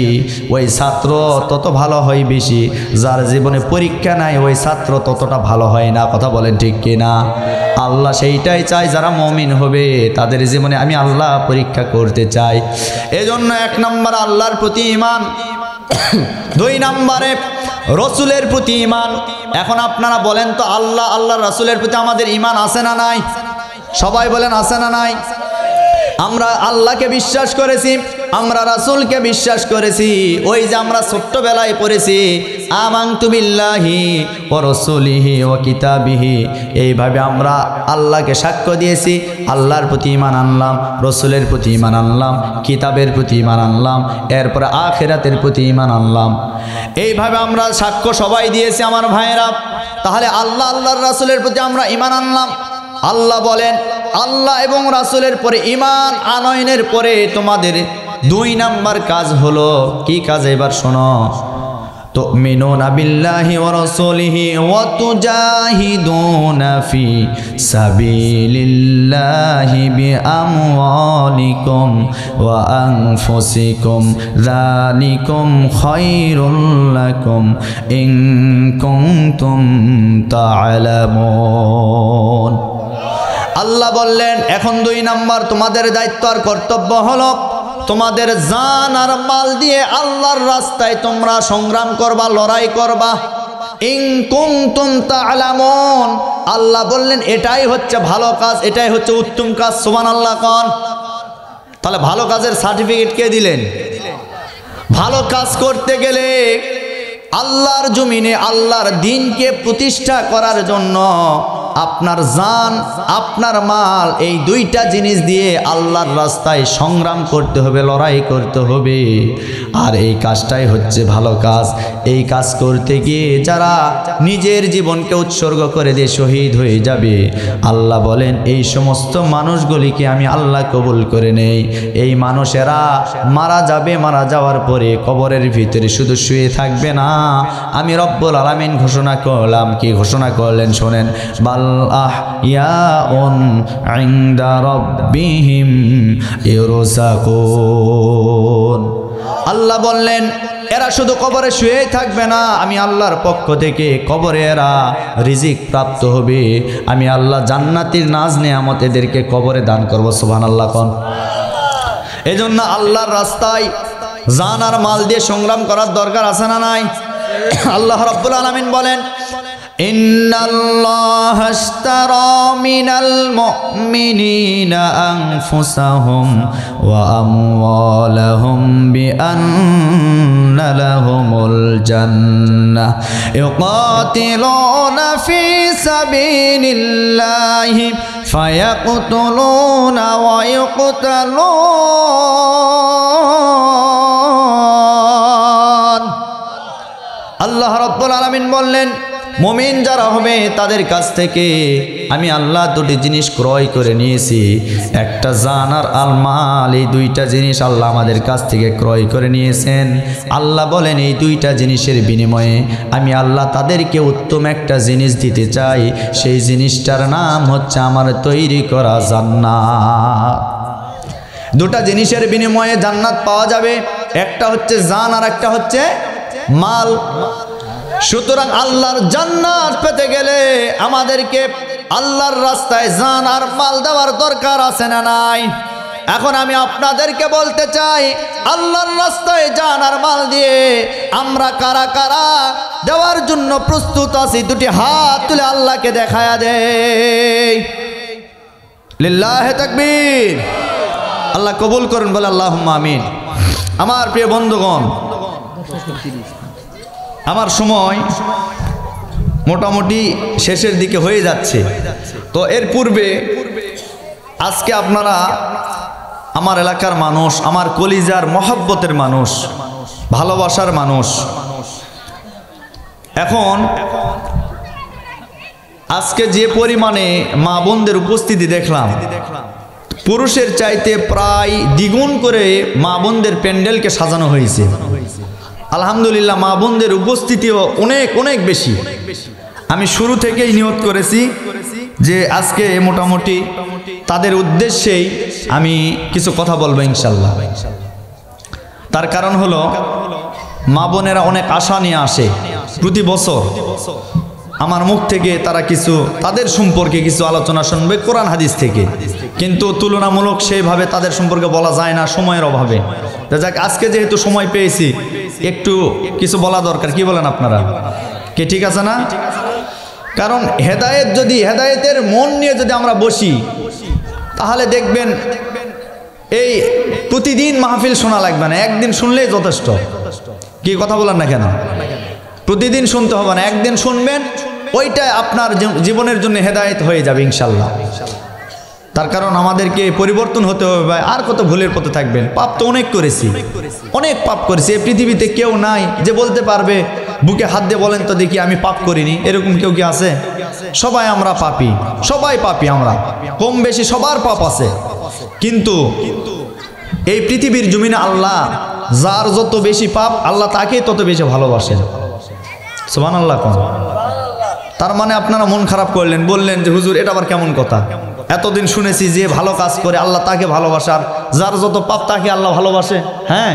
ওই ছাত্র তত ভালো হয় বেশি, যার জীবনে পরীক্ষা নাই ওই ছাত্র ততটা ভালো হয় না। কথা বলেন ঠিক কিনা? আল্লাহ সেইটাই চায়, যারা মুমিন হবে তাদের জীবনে আমি আল্লাহ পরীক্ষা করতে চাই। এজন্য এক নম্বর আল্লাহর প্রতি ঈমান, দুই নম্বরে রসুলের প্রতি ঈমান। এখন আপনারা বলেন তো আল্লাহ রসুলের প্রতি আমাদের ঈমান আছে না নাই? সবাই বলেন আছে না নাই? আমরা আল্লাহকে বিশ্বাস করেছি, আমরা রাসূলকে বিশ্বাস করেছি। ওই যে আমরা ছোট্টবেলায় পড়েছি আমানতু বিল্লাহি ওয়া রাসূলিহি ওয়া কিতাবিহি, এইভাবে আমরা আল্লাহকে সাক্ষ্য দিয়েছি, আল্লাহর প্রতি ঈমান আনলাম, রাসূলের প্রতি ঈমান আনলাম, কিতাবের প্রতি ঈমান আনলাম, এরপর আখিরাতের প্রতি ঈমান আনলাম। এইভাবে আমরা সাক্ষ্য সবাই দিয়েছি আমার ভাইয়েরা। তাহলে আল্লাহ আল্লাহর রাসূলের প্রতি আমরা ঈমান আনলাম। আল্লাহ বলেন আল্লাহ এবং রাসূলের পরে ঈমান আনয়নের পরে তোমাদের 2 নাম্বার কাজ হলো কি কাজ? এবার শোনো, তুমিনুনা বিল্লাহি ওয়া রাসূলিহি ওয়া তুজাহিদুনা ফি সাবিলিল্লাহি বিআমওয়ালিকুম ওয়া আনফুসিকুম যালিকুম খায়রুল লাকুম ইন কুনতুম তা'লামুন। আল্লাহ বললেন এখন 2 নাম্বার তোমাদের দায়িত্ব আর কর্তব্য হলো তোমাদের জান আর মাল দিয়ে আল্লাহর রাস্তায় তোমরা সংগ্রাম করবা, লড়াই করবা। ইন কুনতুম তা'লামুন, আল্লাহ বললেন এটাই হচ্ছে ভালো কাজ, এটাই হচ্ছে উত্তম কাজ। সুবহানাল্লাহ কোন। তাহলে ভালো কাজের সার্টিফিকেট কে দিলেন? ভালো কাজ করতে গেলে আল্লাহর জমিনে আল্লাহর দ্বীনকে প্রতিষ্ঠা করার জন্য আপনার জান আপনার মাল এই 2টা জিনিস দিয়ে আল্লাহর রাস্তায় সংগ্রাম করতে হবে, লড়াই করতে হবে। আর এই কাজটাই হচ্ছে ভালো কাজ। এই কাজ করতে গিয়ে যারা নিজের জীবনকে উৎসর্গ করে দিয়ে শহীদ হয়ে যাবে, আল্লাহ বলেন এই সমস্ত মানুষগুলিকে আমি আল্লাহ কবুল করে নেই। এই মানুষেরা মারা যাবে, মারা যাওয়ার পরে কবরের ভিতরে শুধু শুয়ে থাকবে না, আমি রব্বুল আলামিন ঘোষণা করলাম। কি ঘোষণা করলেন শোনেন, বাল আহইয়াউন ইনদা রাব্বিহিম ইরযাকুন। আল্লাহ বললেন এরা শুধু কবরে শুয়েই থাকবে না, আমি আল্লাহর পক্ষ থেকে কবরে এরা রিজিক প্রাপ্ত হবে। আমি আল্লাহ জান্নাতের নাজ নেয়ামত এদেরকে কবরে দান করব। সুবহানাল্লাহ কোন। এজন্য আল্লাহর রাস্তায় জান আর মাল দিয়ে সংগ্রাম করার দরকার আছে না নাই? আল্লাহ রাব্বুল আলামিন বলেন ইন্নাল্লাহা আশতারা মিনাল মুমিনিনা আনফুসাহুম ওয়া আমওয়ালাহুম বিআন্না লাহুমুল জান্নাহ ইউকাতিলুনা ফি সাবিলিল্লাহি ফায়াকতুলুনা ওয়া ইউকতালুন। আল্লাহ রাব্বুল আলামিন বললেন মুমিন যারা হবে তাদের কাছ থেকে আমি আল্লাহ 2টি জিনিস ক্রয় করে নিয়েছি, একটা জান আর আল মাল। এই 2টা জিনিস আল্লাহ আমাদের কাছ থেকে ক্রয় করে নিয়েছেন। আল্লাহ বলেন এই 2টা জিনিসের বিনিময়ে আমি আল্লাহ তাদেরকে উত্তম একটা জিনিস দিতে চাই। সেই জিনিসটার নাম হচ্ছে আমার তৈরি করা জান্নাত। 2টা জিনিসের বিনিময়ে জান্নাত পাওয়া যাবে, একটা হচ্ছে জান আর একটা হচ্ছে মাল। সুতরাং আল্লাহর জান্নাত পেতে গেলে আমাদেরকে আল্লাহর রাস্তায় জান আর মাল দেওয়ার দরকার আছে না নাই? এখন আমি আপনাদেরকে বলতে চাই আল্লাহর রাস্তায় জান আর মাল দিয়ে আমরা কারা কারা দেওয়ার জন্য প্রস্তুত আছি? 2টি হাত তুলে আল্লাহকে দেখায়া দেই। লিল্লাহি তাকবীর। আল্লাহ কবুল করুন, বলে আল্লাহুম্মা আমিন। আমার প্রিয় বন্ধুগণ, আমার সময় মোটামুটি শেষের দিকে হয়ে যাচ্ছে। তো এর পূর্বে আজকে আপনারা আমার এলাকার মানুষ, আমার কলিজার মহব্বতের মানুষ, ভালোবাসার মানুষ, এখন আজকে যে পরিমাণে মা বোনদের উপস্থিতি দেখলাম, পুরুষের চাইতে প্রায় দ্বিগুণ করে মা বোনদের প্যান্ডেলকে সাজানো হয়েছে। আলহামদুলিল্লাহ, মা বোনদের উপস্থিতিও অনেক অনেক বেশি। আমি শুরু থেকেই নিয়ত করেছি যে আজকে মোটামুটি তাদের উদ্দেশ্যেই আমি কিছু কথা বলবো ইনশাল্লাহ। তার কারণ হলো মা বোনেরা অনেক আশা নিয়ে আসে প্রতি বছর। আমার মুখ থেকে তারা কিছু তাদের সম্পর্কে কিছু আলোচনা শুনবে কোরআন হাদিস থেকে, কিন্তু তুলনামূলক সেইভাবে তাদের সম্পর্কে বলা যায় না সময়ের অভাবে। যাক, আজকে যেহেতু সময় পেয়েছি একটু কিছু বলা দরকার। কি বলেন আপনারা? কি ঠিক আছে না? কারণ হেদায়েতের মন নিয়ে যদি আমরা বসি তাহলে দেখবেন এই প্রতিদিন মাহফিল শোনা লাগবে না, একদিন শুনলেই যথেষ্ট। কি কথা বলেন না কেন? প্রতিদিন শুনতে হবে না, একদিন শুনবেন, ওইটাই আপনার জীবনের জন্য হেদায়েত হয়ে যাবে ইনশাল্লাহ। তার কারণ আমাদেরকে পরিবর্তন হতে হবে ভাই। আর কত ভুলের পথে থাকবেন? পাপ তো অনেক করেছি, অনেক পাপ করেছি। এই পৃথিবীতে কেউ নাই যে বলতে পারবে, বুকে হাত দিয়ে বলেন তো দেখি আমি পাপ করিনি, এরকম কেউ কি আছে? সবাই আমরা পাপী, সবাই পাপী, আমরা কম বেশি সবার পাপ আছে। কিন্তু এই পৃথিবীর জমিনে আল্লাহ যার যত বেশি পাপ, আল্লাহ তাকে তত বেশি ভালোবাসেন। সুবহানাল্লাহ। তার মানে আপনারা মন খারাপ করলেন, বললেন যে হুজুর এটা আবার কেমন কথা? এতদিন শুনেছি যে ভালো কাজ করে আল্লাহ তাকে ভালোবাসার, যার যত পাপ তাকে আল্লাহ ভালোবাসে। হ্যাঁ,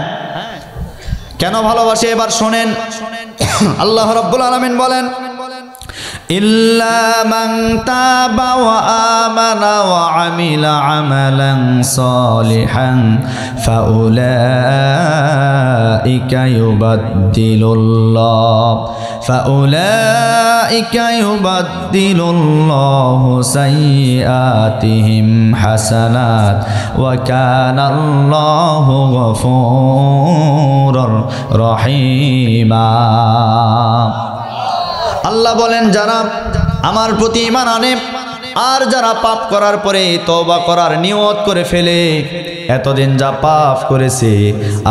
কেন ভালোবাসে এবার শোনেন। আল্লাহ রাব্বুল আলামিন বলেন, ইল্লা মান তাবা ওয়া আমানা ওয়া আমিলা আমালান সালিহান ফাউলাইকা ইউবাদদিলুল্লাহু সাইয়্যাতিহিম হাসানাত ওয়া কানাল্লাহু গফুরুর রহিমা। আল্লাহ বলেন, যারা আমার প্রতি ঈমান আনে আর যারা পাপ করার পরে তওবা করার নিয়ত করে ফেলে, এতদিন যা পাপ করেছে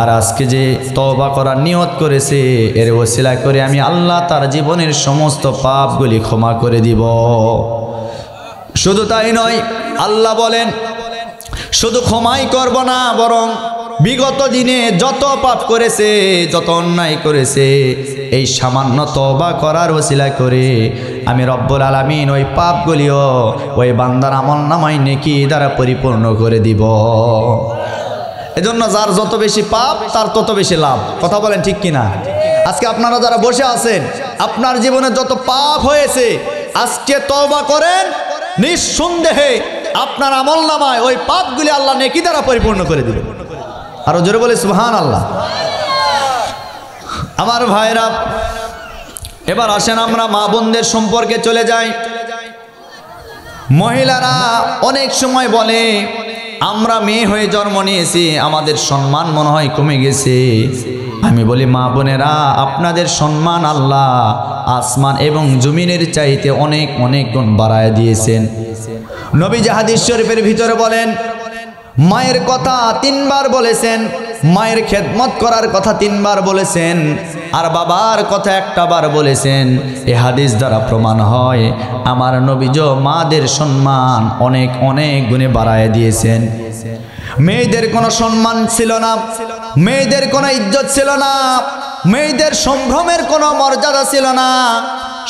আর আজকে যে তওবা করার নিয়ত করেছে, এর ওসিলা করে আমি আল্লাহ তার জীবনের সমস্ত পাপগুলি ক্ষমা করে দিব। শুধু তাই নয়, আল্লাহ বলেন শুধু ক্ষমাই করব না, বরং বিগত দিনে যত পাপ করেছে, যত অন্যায় করেছে, এই সামান্য তওবা করার ওসিলা করে আমি রব্বুল আলামিন ওই পাপগুলিও ওই বান্দার আমলনামায় নেকি দ্বারা পরিপূর্ণ করে দিব। এজন্য যার যত বেশি পাপ তার তত বেশি লাভ। কথা বলেন ঠিক কিনা? আজকে আপনারা যারা বসে আছেন, আপনার জীবনে যত পাপ হয়েছে আজকে তওবা করেন, নিঃসন্দেহে আপনার আমলনামায় ওই পাপগুলি আল্লাহ নেকি দ্বারা পরিপূর্ণ করে দিবে। আরো জোরে বলে সুবহানাল্লাহ। আমার ভাইরা, এবার আসেন আমরা মা বোনদের সম্পর্কে চলে যাই। মহিলারা অনেক সময় বলে আমরা মেয়ে হয়ে জন্ম নিয়েছি, আমাদের সম্মান মনে হয় কমে গেছে। আমি বলি মা বোনেরা, আপনাদের সম্মান আল্লাহ আসমান এবং জমিনের চাইতে অনেক অনেক গুণ বাড়ায় দিয়েছেন। নবীজি হাদিস শরীফের ভিতরে বলেন, মায়ের কথা 3 বার বলেছেন, মায়ের খেদমত করার কথা 3 বার বলেছেন, আর বাবার কথা 1টা বার বলেছেন। এই হাদিস দ্বারা প্রমাণ হয় আমার নবীজি মাদের সম্মান অনেক অনেক গুণে বাড়ায় দিয়েছেন। মেয়েদের কোনো সম্মান ছিল না, মেয়েদের কোনো ইজ্জত ছিল না, মেয়েদের সম্ভ্রমের কোনো মর্যাদা ছিল না।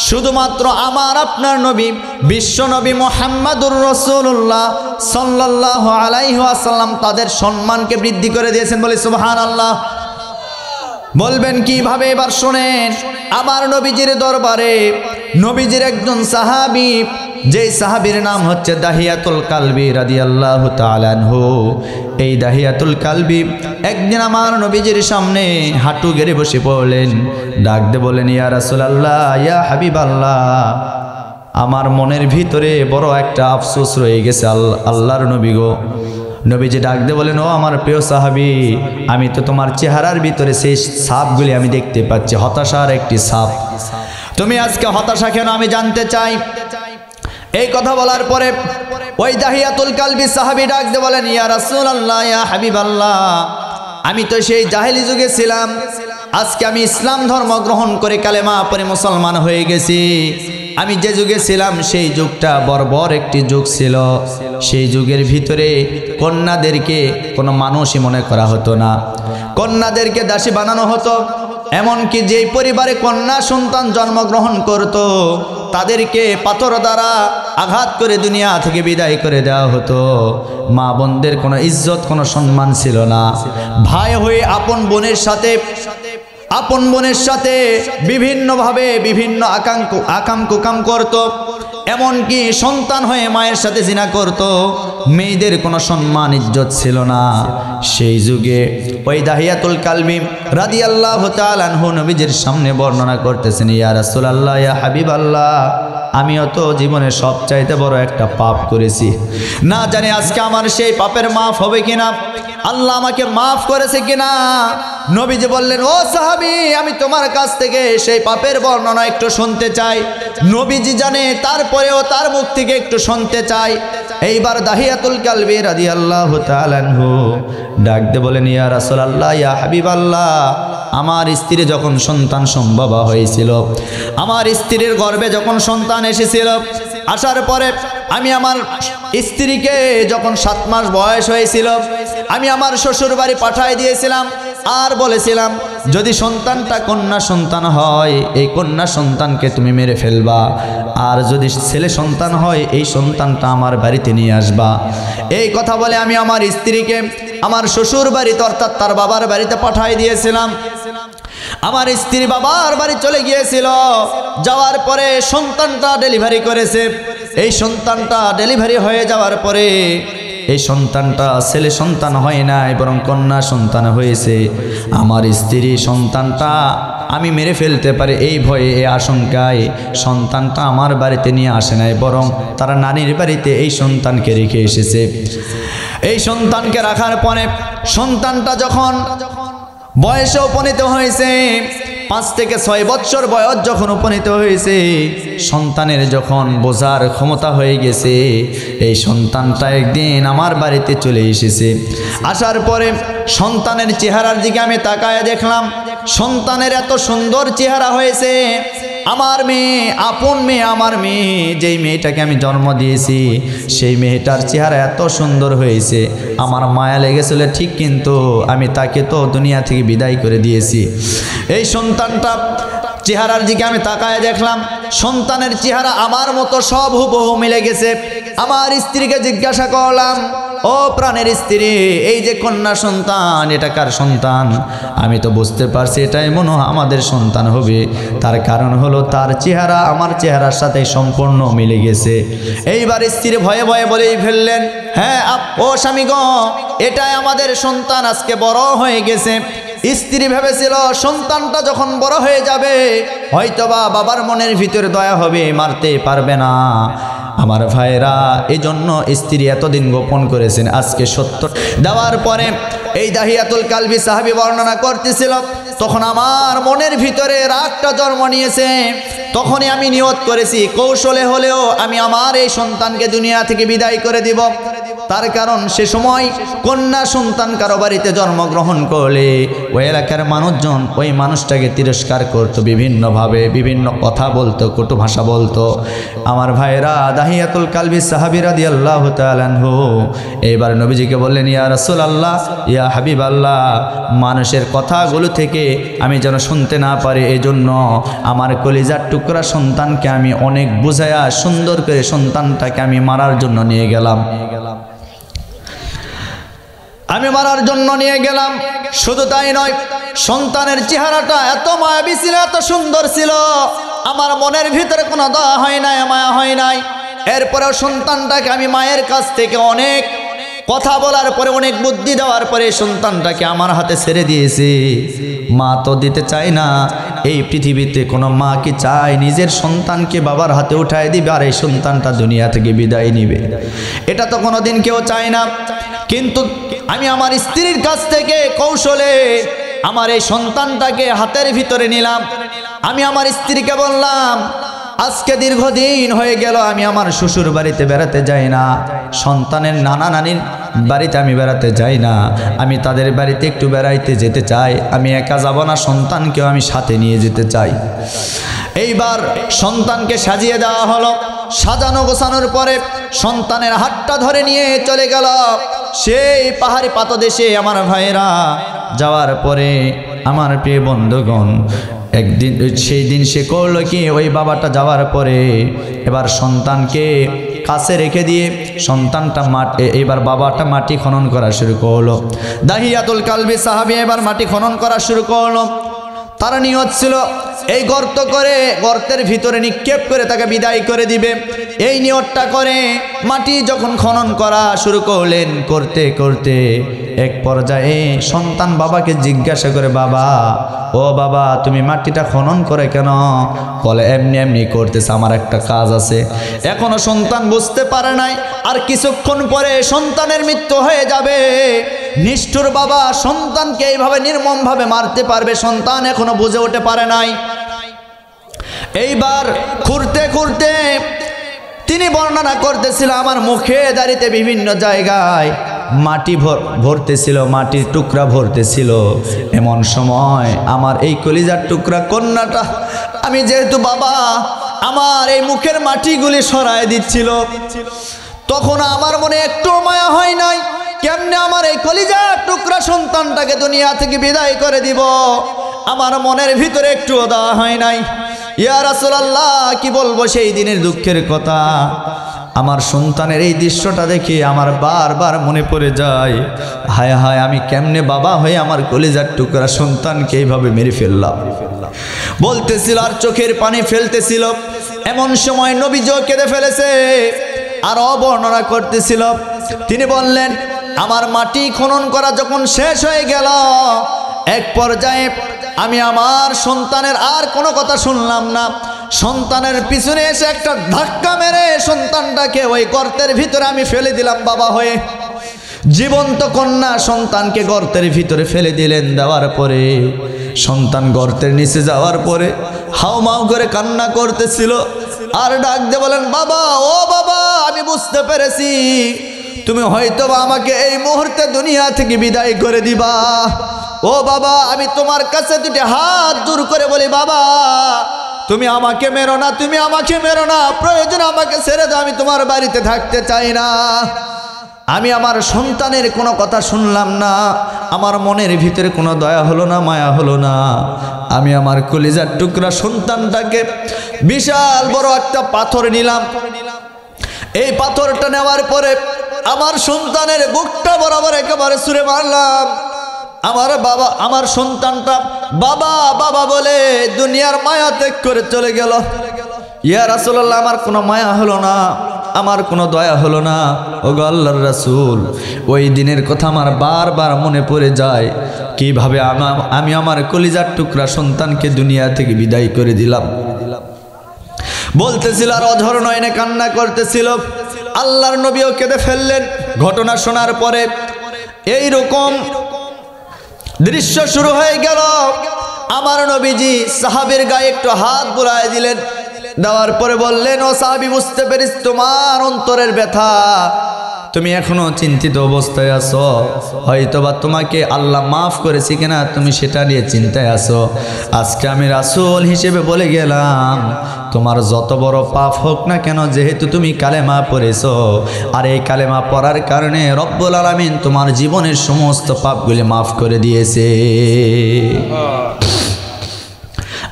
শুধুমাত্র আমার আপনার নবী বিশ্ব নবী মুহাম্মাদুর রাসূলুল্লাহ সাল্লাল্লাহু আলাইহি ওয়াসাল্লাম তাদের সম্মানকে বৃদ্ধি করে দিয়েছেন। বলে সুবহানাল্লাহ। বলবেন কিভাবে? এবার শুনেন। আমার নবীজির দরবারে নবীজির একজন সাহাবী, যেই সাহাবীর নাম হচ্ছে দাহিয়াতুল কালবি রাদিয়াল্লাহু তাআলা আনহু। এই দাহিয়াতুল কালবি একদিন আমার নবীজির সামনে হাঁটু গেড়ে বসে পড়লেন, ডাক দিয়ে বলেন, ইয়া রাসূলুল্লাহ, ইয়া হাবিবাল্লাহ, আমার মনের ভিতরে বড় একটা আফসোস রয়ে গেছে আল্লাহর নবী গো। নবীজি ডাক দিয়ে বলেন, ও আমার প্রিয় সাহাবী, আমি তো তোমার চেহারার ভিতরে সেই ছাপগুলি আমি দেখতে পাচ্ছি, হতাশার একটি ছাপ। তুমি আজকে হতাশা কেন আমি জানতে চাই। এই কথা বলার পরে ওই দাহিয়াতুল কালবি সাহাবী ডাক দিয়ে বলেন, ইয়া রাসূলুল্লাহ, ইয়া হাবিবাল্লাহ, আমি তো সেই জাহেলি যুগে ছিলাম, আজকে আমি ইসলাম ধর্ম গ্রহণ করে কালেমা পড়ে মুসলমান হয়ে গেছি। আমি যে যুগে ছিলাম সেই যুগটা বর্বর একটি যুগ ছিল। সেই যুগের ভিতরে কন্যাদেরকে কোনো মানুষই মনে করা হতো না, কন্যাদেরকে দাসী বানানো হতো। এমনকি যেই পরিবারে কন্যা সন্তান জন্মগ্রহণ করত তাদেরকে পাথর দ্বারা আঘাত করে দুনিয়া থেকে বিদায় করে দেওয়া হতো। মা বোনদের কোনো ইজ্জত কোনো সম্মান ছিল না। ভাই হয়ে আপন বোনের সাথে বিভিন্নভাবে বিভিন্ন আকাম কুকাম করত। এমনকি সন্তান হয়ে মায়ের সাথে জিনা করত। মেয়েদের কোনো সম্মান ইজ্জত ছিল না। সেই যুগে ওই দাহিয়াতুল কালবি রাদিয়াল্লাহু তাআলা আনহু নবীজির সামনে বর্ণনা করতেছেন, ইয়া রাসূলুল্লাহ, ইয়া হাবিবাল্লাহ, আমিও তো জীবনে সবচাইতে বড় একটা পাপ করেছি, না জানি আজকে আমার সেই পাপের মাফ হবে কিনা, আল্লাহ আমাকে মাফ করেছে কিনা। নবীজি বললেন, ও সাহাবী, আমি তোমার কাছ থেকে সেই পাপের বর্ণনা একটু শুনতে চাই। নবীজি জানে, তারপরেও তার মুখ থেকে একটু শুনতে চাই। এইবার দাহিয়াতুল কালবি রাদিয়াল্লাহু তাআলা আনহু ডাক দিয়ে বলেন, ইয়া রাসূলুল্লাহ, ইয়া হাবিবাল্লাহ, আমার স্ত্রী যখন সন্তান সম্ভব হয়েছিল, আমার স্ত্রীর গর্ভে যখন সন্তান এসেছিল, আসার পরে আমি আমার স্ত্রীকে যখন 7 মাস বয়স হয়েছিল, আমি আমার শ্বশুর বাড়ি পাঠিয়ে দিয়েছিলাম আর বলেছিলাম, যদি সন্তানটা কন্যা সন্তান হয় এই কন্যা সন্তানকে তুমি মেরে ফেলবা, আর যদি ছেলে সন্তান হয় এই সন্তানটা আমার বাড়িতে নিয়ে আসবা। এই কথা বলে আমি আমার স্ত্রীকে আমার শ্বশুর বাড়িতে অর্থাৎ তার বাবার বাড়িতে পাঠিয়ে দিয়েছিলাম। আমার স্ত্রী বাবার বাড়ি চলে গিয়েছিল, যাওয়ার পরে সন্তানটা ডেলিভারি করেছে। এই সন্তানটা ডেলিভারি হয়ে যাওয়ার পরে এই সন্তানটা ছেলে সন্তান হয় নাই, বরং কন্যা সন্তান হয়েছে। আমার স্ত্রী সন্তানটা আমি মেরে ফেলতে পারি এই ভয়ে, এই আশঙ্কায় সন্তানটা আমার বাড়িতে নিয়ে আসে নাই, বরং তারা নানির বাড়িতে এই সন্তানকে রেখে এসেছে। এই সন্তানকে রাখার পরে সন্তানটা যখন বয়সে উপনীত হয়েছে, 5 থেকে 6 বছর বয়স যখন উপনীত হয়েছে, সন্তানের যখন বোঝার ক্ষমতা হয়ে গেছে, এই সন্তানটা একদিন আমার বাড়িতে চলে এসেছে। আসার পরে সন্তানের চেহারার দিকে আমি তাকায় দেখলাম, সন্তানের এত সুন্দর চেহারা হয়েছে। আমার মেয়ে, আপন মেয়ে, আমার মেয়ে, যেই মেয়েটাকে আমি জন্ম দিয়েছি, সেই মেয়েটার চেহারা এত সুন্দর হয়েছে, আমার মায়া লেগেছিল ঠিক, কিন্তু আমি তাকে তো দুনিয়া থেকে বিদায় করে দিয়েছি। এই সন্তানটা চেহারার দিকে আমি তাকায় দেখলাম, সন্তানের চেহারা আমার মতো সব হুবহু মিলে গেছে। আমার স্ত্রীকে জিজ্ঞাসা করলাম, ও প্রাণের স্ত্রী, এই যে কন্যা সন্তান, এটা কার সন্তান? আমি তো বুঝতে পারছি এটাই মনে হয় আমাদের সন্তান হবে। তার কারণ হলো তার চেহারা আমার চেহারার সাথে সম্পূর্ণ মিলে গেছে। এইবার স্ত্রী ভয়ে ভয়ে বলেই ফেললেন, হ্যাঁ ও স্বামী গো, এটাই আমাদের সন্তান, আজকে বড় হয়ে গেছে। স্ত্রী ভেবেছিল সন্তানটা যখন বড় হয়ে যাবে হয়তোবা বাবার মনের ভিতরে দয়া হবে, মারতে পারবে না। আমার ভাইরা, এই জন্য স্ত্রী এতদিন গোপন করেছেন। আজকে সত্য দেওয়ার পরে এই দাহিয়াতুল কালবি সাহাবী বর্ণনা করতেছিল, তখন আমার মনের ভিতরে রাগটা জন্ম নিয়েছে। তখনই আমি নিয়ত করেছি, কৌশলে হলেও আমি আমার এই সন্তানকে দুনিয়া থেকে বিদায় করে দিব। তার কারণ সে সময় কন্যা সন্তান কারো বাড়িতে জন্মগ্রহণ করলে ওই এলাকার মানুষজন ওই মানুষটাকে তিরস্কার করতো, বিভিন্নভাবে বিভিন্ন কথা বলতো, কটু ভাষা বলতো। আমার ভাইরা, দাহিয়াতুল কালবি সাহাবী রাদিয়াল্লাহু তাআলা আনহু এইবার নবীজিকে বললেন, ইয়া রাসূলুল্লাহ, ইয়া হাবিবাল্লাহ, মানুষের কথাগুলো থেকে আমি যেন শুনতে না পারি, এই জন্য আমার কলিজার টুকরা সন্তানকে আমি অনেক বুঝায়া সুন্দর করে সন্তানটাকে আমি মারার জন্য নিয়ে গেলাম। আমি মারার জন্য নিয়ে গেলাম। শুধু তাই নয়, সন্তানের চেহারাটা এত মায়াবী ছিল, এত সুন্দর ছিল, আমার মনের ভিতরে কোনো দয়া হয় নাই, মায়া হয় নাই। এরপরেও সন্তানটাকে আমি মায়ের কাছ থেকে অনেক কথা বলার পরে, অনেক বুদ্ধি দেওয়ার পরে সন্তানটাকে আমার হাতে ছেড়ে দিয়েছি। মা তো দিতে চায় না। এই পৃথিবীতে কোনো মা কি চায় নিজের সন্তানকে বাবার হাতে উঠায় দিবে আর এই সন্তানটা দুনিয়া থেকে বিদায় নিবে? এটা তো কোনোদিন কেউ চায় না। কিন্তু আমি আমার স্ত্রীর কাছ থেকে কৌশলে আমার এই সন্তানটাকে হাতের ভিতরে নিলাম। আমি আমার স্ত্রীকে বললাম, আজকে দীর্ঘদিন হয়ে গেল আমি আমার শ্বশুর বাড়িতে বেড়াতে যাই না, সন্তানের নানা নানির বাড়িতে আমি বেড়াতে যাই না, আমি তাদের বাড়িতে একটু বেড়াইতে যেতে চাই। আমি একা যাব না, সন্তানকেও আমি সাথে নিয়ে যেতে চাই। এইবার সন্তানকে সাজিয়ে দেওয়া হলো। সাজানো গোছানোর পরে সন্তানের হাতটা ধরে নিয়ে চলে গেল সেই পাহাড়ি পাদদেশে। আমার ভাইরা, যাওয়ার পরে আমার প্রিয় বন্ধুগণ, একদিন সেই দিন সে করলো কি, ওই বাবাটা যাওয়ার পরে এবার সন্তানকে কাছে রেখে দিয়ে সন্তানটা এবার বাবাটা মাটি খনন করা শুরু করলো। দাহিয়াতুল কালবি সাহাবী এবার মাটি খনন করা শুরু করলো। তারা নিয়ত ছিল এই গর্ত করে গর্তের ভিতরে নিক্ষেপ করে তাকে বিদায় করে দিবে। এই নিয়তটা করে মাটি যখন খনন করা শুরু করলেন, করতে করতে এক পর্যায়ে সন্তান বাবাকে জিজ্ঞাসা করে, বাবা ও বাবা তুমি মাটিটা খনন করে কেন? বলে এমনি এমনি করতেছে, আমার একটা কাজ আছে। এখনো সন্তান বুঝতে পারে নাই, আর কিছুক্ষণ পরে সন্তানের মৃত্যু হয়ে যাবে। নিষ্ঠুর বাবা সন্তানকে এইভাবে নির্মমভাবে মারতে পারবে, সন্তান এখনো বুঝে উঠতে পারে নাই। এইবার ঘুরতে ঘুরতে তিনি বর্ণনা করতেছিল, আমার মুখে দাঁড়িয়ে বিভিন্ন জায়গায় মাটি ভরতেছিল, মাটির টুকরা ভরতেছিল। এমন সময় আমার এই কলিজার টুকরা কন্যাটা, আমি যেহেতু বাবা, আমার এই মুখের মাটিগুলি সরায় দিচ্ছিল। তখন আমার মনে একটু মায়া হয় নাই, কেমনে আমার এই কলিজার টুকরা সন্তানটাকে দুনিয়া থেকে বিদায় করে দিব, আমার মনের ভিতরে একটুও দেওয়া হয় নাই। ইয়া রাসূলুল্লাহ, কি বলবো সেই দিনের দুঃখের কথা। আমার সন্তানের এই দৃশ্যটা দেখে আমার বারবার মনে পড়ে যায়, হায় হায় আমি কেমনে বাবা হয়ে আমার কলিজার টুকরা সন্তানকে এইভাবে মেরে ফেললাম। বলতেছিল আর চোখের পানি ফেলতেছিল। এমন সময় নবীজিও কেঁদে ফেলেছে, আর অবর্ণনা করতেছিল। তিনি বললেন, আমার মাটি খনন করা যখন শেষ হয়ে গেল, এক পর্যায়ে আমি আমার সন্তানের আর কোনো কথা শুনলাম না। সন্তানের পিছনে এসে একটা ধাক্কা মেরে সন্তানটাকে ওই গর্তের ভিতরে আমি ফেলে দিলাম বাবা হয়ে। জীবন্ত কন্যা সন্তানকে গর্তের ভিতরে ফেলে দিলেন। দেওয়ার পরে সন্তান গর্তের নিচে যাওয়ার পরে হাউমাউ করে কান্না করতেছিল, আর ডাক দিয়ে বলেন, বাবা ও বাবা, আমি বুঝতে পেরেছি তুমি হয়তো আমাকে এই মুহূর্তে দুনিয়া থেকে বিদায় করে দিবা। ও বাবা, আমি তোমার কাছে দুটি হাত জোর করে বলি, বাবা তুমি আমাকে মেরো না, তুমি আমাকে মেরো না, প্রয়োজন আমাকে ছেড়ে দাও, আমি তোমার বাড়িতে থাকতে চাই না। আমি আমার সন্তানের কোনো কথা শুনলাম না, আমার মনের ভিতরে কোনো দয়া হলো না, মায়া হলো না। আমি আমার কলিজার টুকরা সন্তানটাকে বিশাল বড় একটা পাথর নিলাম। এই পাথরটা নেওয়ার পরে আমার সন্তানের বুকটা বরাবর একেবারে ছুঁড়ে মারলাম। আমার বাবা, আমার সন্তানটা বাবা বাবা বলে দুনিয়ার মায়া ত্যাগ করে চলে গেল। ইয়া রাসূলুল্লাহ, আমার কোনো মায়া হলো না, আমার কোনো দয়া হলো না। ওগো আল্লাহর রাসূল, ওই দিনের কথা আমার বারবার মনে পড়ে যায়, কিভাবে আমি আমার কলিজার টুকরা সন্তানকে দুনিয়া থেকে বিদায় করে দিলাম। বলতেছিল আর অঝর নয়নে কান্না করতেছিল। আল্লাহর নবীও কেঁদে ফেললেন। ঘটনা শোনার পরে এই রকম দৃশ্য শুরু হয়ে গেল। আমার নবীজি সাহাবীর গায়ে একটু হাত বুলায় দিলেন। দেওয়ার পরে বললেন, ও সাহাবী, বুঝতে পেরেছ তোমার অন্তরের ব্যথা, তুমি এখনো চিন্তিত অবস্থায় আছো, হয়তোবা তোমাকে আল্লাহ মাফ করেছি কিনা তুমি সেটা নিয়ে চিন্তায় আছো। আজকে আমি রাসূল হিসেবে বলে গেলাম, তোমার যত বড় পাপ হোক না কেন, যেহেতু তুমি কালেমা পড়েছো, আর এই কালেমা পড়ার কারণে রব্বুল আলামিন তোমার জীবনের সমস্ত পাপগুলি মাফ করে দিয়েছে।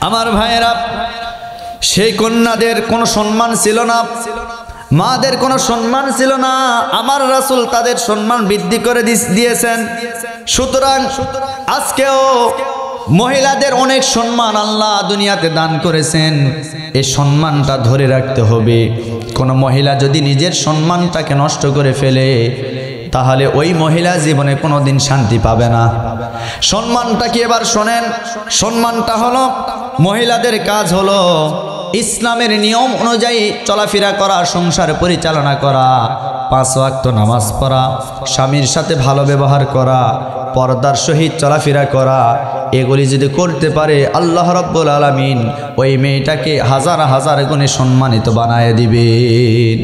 আমার ভাইয়েরা, সেই কন্যাদের কোনো সম্মান ছিল না, মাদের কোনো সম্মান ছিল না। আমার রাসূল তাদের সম্মান বৃদ্ধি করে দিয়েছেন। সুতরাং আজকেও মহিলাদের অনেক সম্মান আল্লাহ দুনিয়াতে দান করেছেন। এই সম্মানটা ধরে রাখতে হবে। কোনো মহিলা যদি নিজের সম্মানটাকে নষ্ট করে ফেলে, তাহলে ওই মহিলা জীবনে কোনোদিন শান্তি পাবে না। সম্মানটা কি এবার শোনেন। সম্মানটা হলো, মহিলাদের কাজ হলো ইসলামের নিয়ম অনুযায়ী চলাফেরা করা, সংসার পরিচালনা করা, 5 ওয়াক্ত নামাজ পড়া, স্বামীর সাথে ভালো ব্যবহার করা, পর্দার সহিত চলাফেরা করা। এগুলি যদি করতে পারে, আল্লাহ রাব্বুল আলামিন ওই মেয়েটাকে হাজার হাজার গুণে সম্মানিত বানায় দিবেন।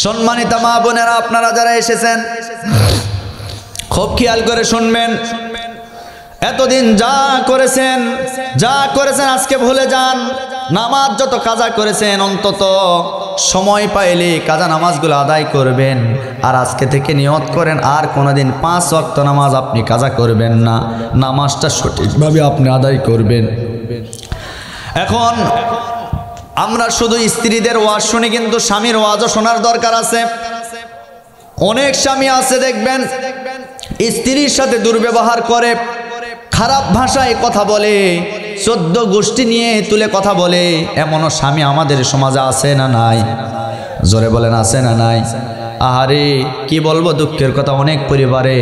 সম্মানিত মা বোনেরা, আপনারা যারা এসেছেন খুব খেয়াল করে শুনবেন। এতদিন যা করেছেন আজকে ভুলে যান। নামাজ যত কাজা করেছেন, অন্তত সময় পাইলে কাজা নামাজগুলো আদায় করবেন। আর আজকে থেকে নিয়ত করেন, আর কোনোদিন 5 ওয়াক্ত নামাজ আপনি কাজা করবেন না, নামাজটা সঠিকভাবে আপনি আদায় করবেন। এখন আমরা শুধু স্ত্রীদের ওয়াজ শুনি, কিন্তু স্বামীর ওয়াজও শোনার দরকার আছে। অনেক স্বামী আছে দেখবেন স্ত্রীর সাথে দুর্ব্যবহার করে, খারাপ ভাষায় কথা বলে, 14 গোষ্ঠী নিয়ে তুলে কথা বলে, এমনও স্বামী আমাদের সমাজে আছে না নাই? জোরে বলেন আছে না নাই? আহারে কি বলবো, দুঃখের কথা, অনেক পরিবারে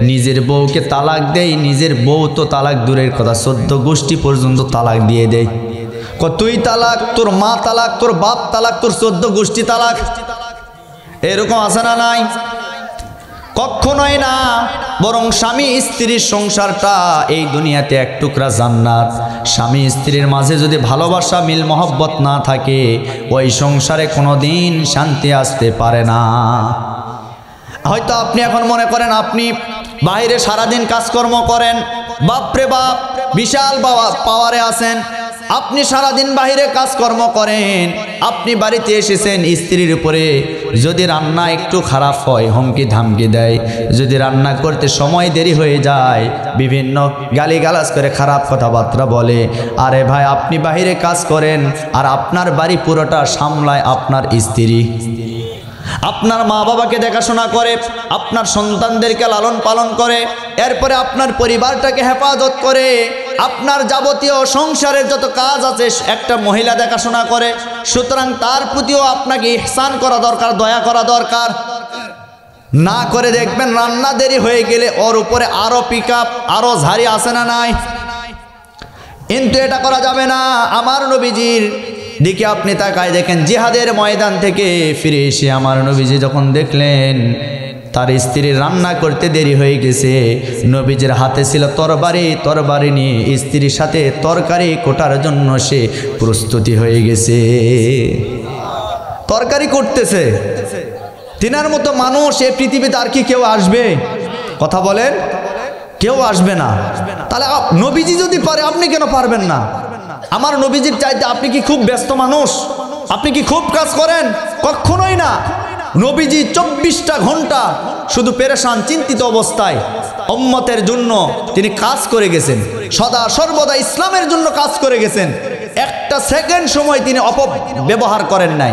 নিজের বউকে তালাক দেয়, নিজের বউ তো তালাক দূরের কথা, 14 গোষ্ঠী পর্যন্ত তালাক দিয়ে দেয়। তুই তালাক, তোর মা তালাক, তোর বাপ তালাক, তোর 14 গোষ্ঠী তালাক, এরকম আছে না নাই? কখনোই না। বরং স্বামী স্ত্রীর সংসারটা এই দুনিয়াতে এক টুকরা জান্নাত। স্বামী স্ত্রীর মাঝে যদি ভালোবাসা, মিল মহব্বত না থাকে, ওই সংসারে কোনোদিন শান্তি আসতে পারে না। হয়তো আপনি এখন মনে করেন আপনি বাইরে সারাদিন কাজকর্ম করেন, বাপরে বাপ বিশাল পাওয়ারে আছেন, আপনি সারাদিন বাইরে কাজকর্ম করেন, আপনি বাড়িতে এসেছেন, স্ত্রীর উপরে যদি রান্না একটু খারাপ হয় হুমকি ধামকি দেয়, যদি রান্না করতে সময় দেরি হয়ে যায় বিভিন্ন গালিগালাজ করে খারাপ কথাবার্তা বলে। আরে ভাই, আপনি বাইরে কাজ করেন আর আপনার বাড়ি পুরোটা সামলায় আপনার স্ত্রী, আপনার মা বাবাকে দেখাশোনা করে, আপনার সন্তানদেরকে লালন পালন করে, এরপরে আপনার পরিবারটাকে হেফাজত করে, আপনার যাবতীয় সংসারের যত কাজ আছে একটা মহিলা দেখাশোনা করে। সুতরাং তার প্রতিও আপনাকে ইহসান করা দরকার, দয়া করা দরকার। না করে দেখবেন রান্না দেরি হয়ে গেলে ওর উপরে আরো পিকআপ, আরো ঝাড়ি আসে না নাই? কিন্তু এটা করা যাবে না। আমার নবীজির দিকে আপনি তাকায় দেখেন, জিহাদের ময়দান থেকে ফিরে এসে আমার নবীজি যখন দেখলেন তার স্ত্রীর রান্না করতে দেরি হয়ে গেছে, নবীজির হাতে ছিল তরবারি, তরবারি নিয়ে স্ত্রীর সাথে তরকারি কোটার জন্য সে প্রস্তুতি হয়ে গেছে, তরকারি করতেছে। তিনার মতো মানুষ এই পৃথিবীতে আর কি কেউ আসবে? কথা বলেন, কেউ আসবে না। তাহলে নবীজি যদি পারে আপনি কেন পারবেন না? আমার নবীজির চাইতে আপনি কি খুব ব্যস্ত মানুষ? আপনি কি খুব কাজ করেন? কখনোই না। নবীজি 24টা ঘন্টা শুধু পেরেশান, চিন্তিত অবস্থায় উম্মতের জন্য তিনি কাজ করে গেছেন, সদা সর্বদা ইসলামের জন্য কাজ করে গেছেন। একটা সেকেন্ড সময় তিনি অপব্যবহার করেন নাই।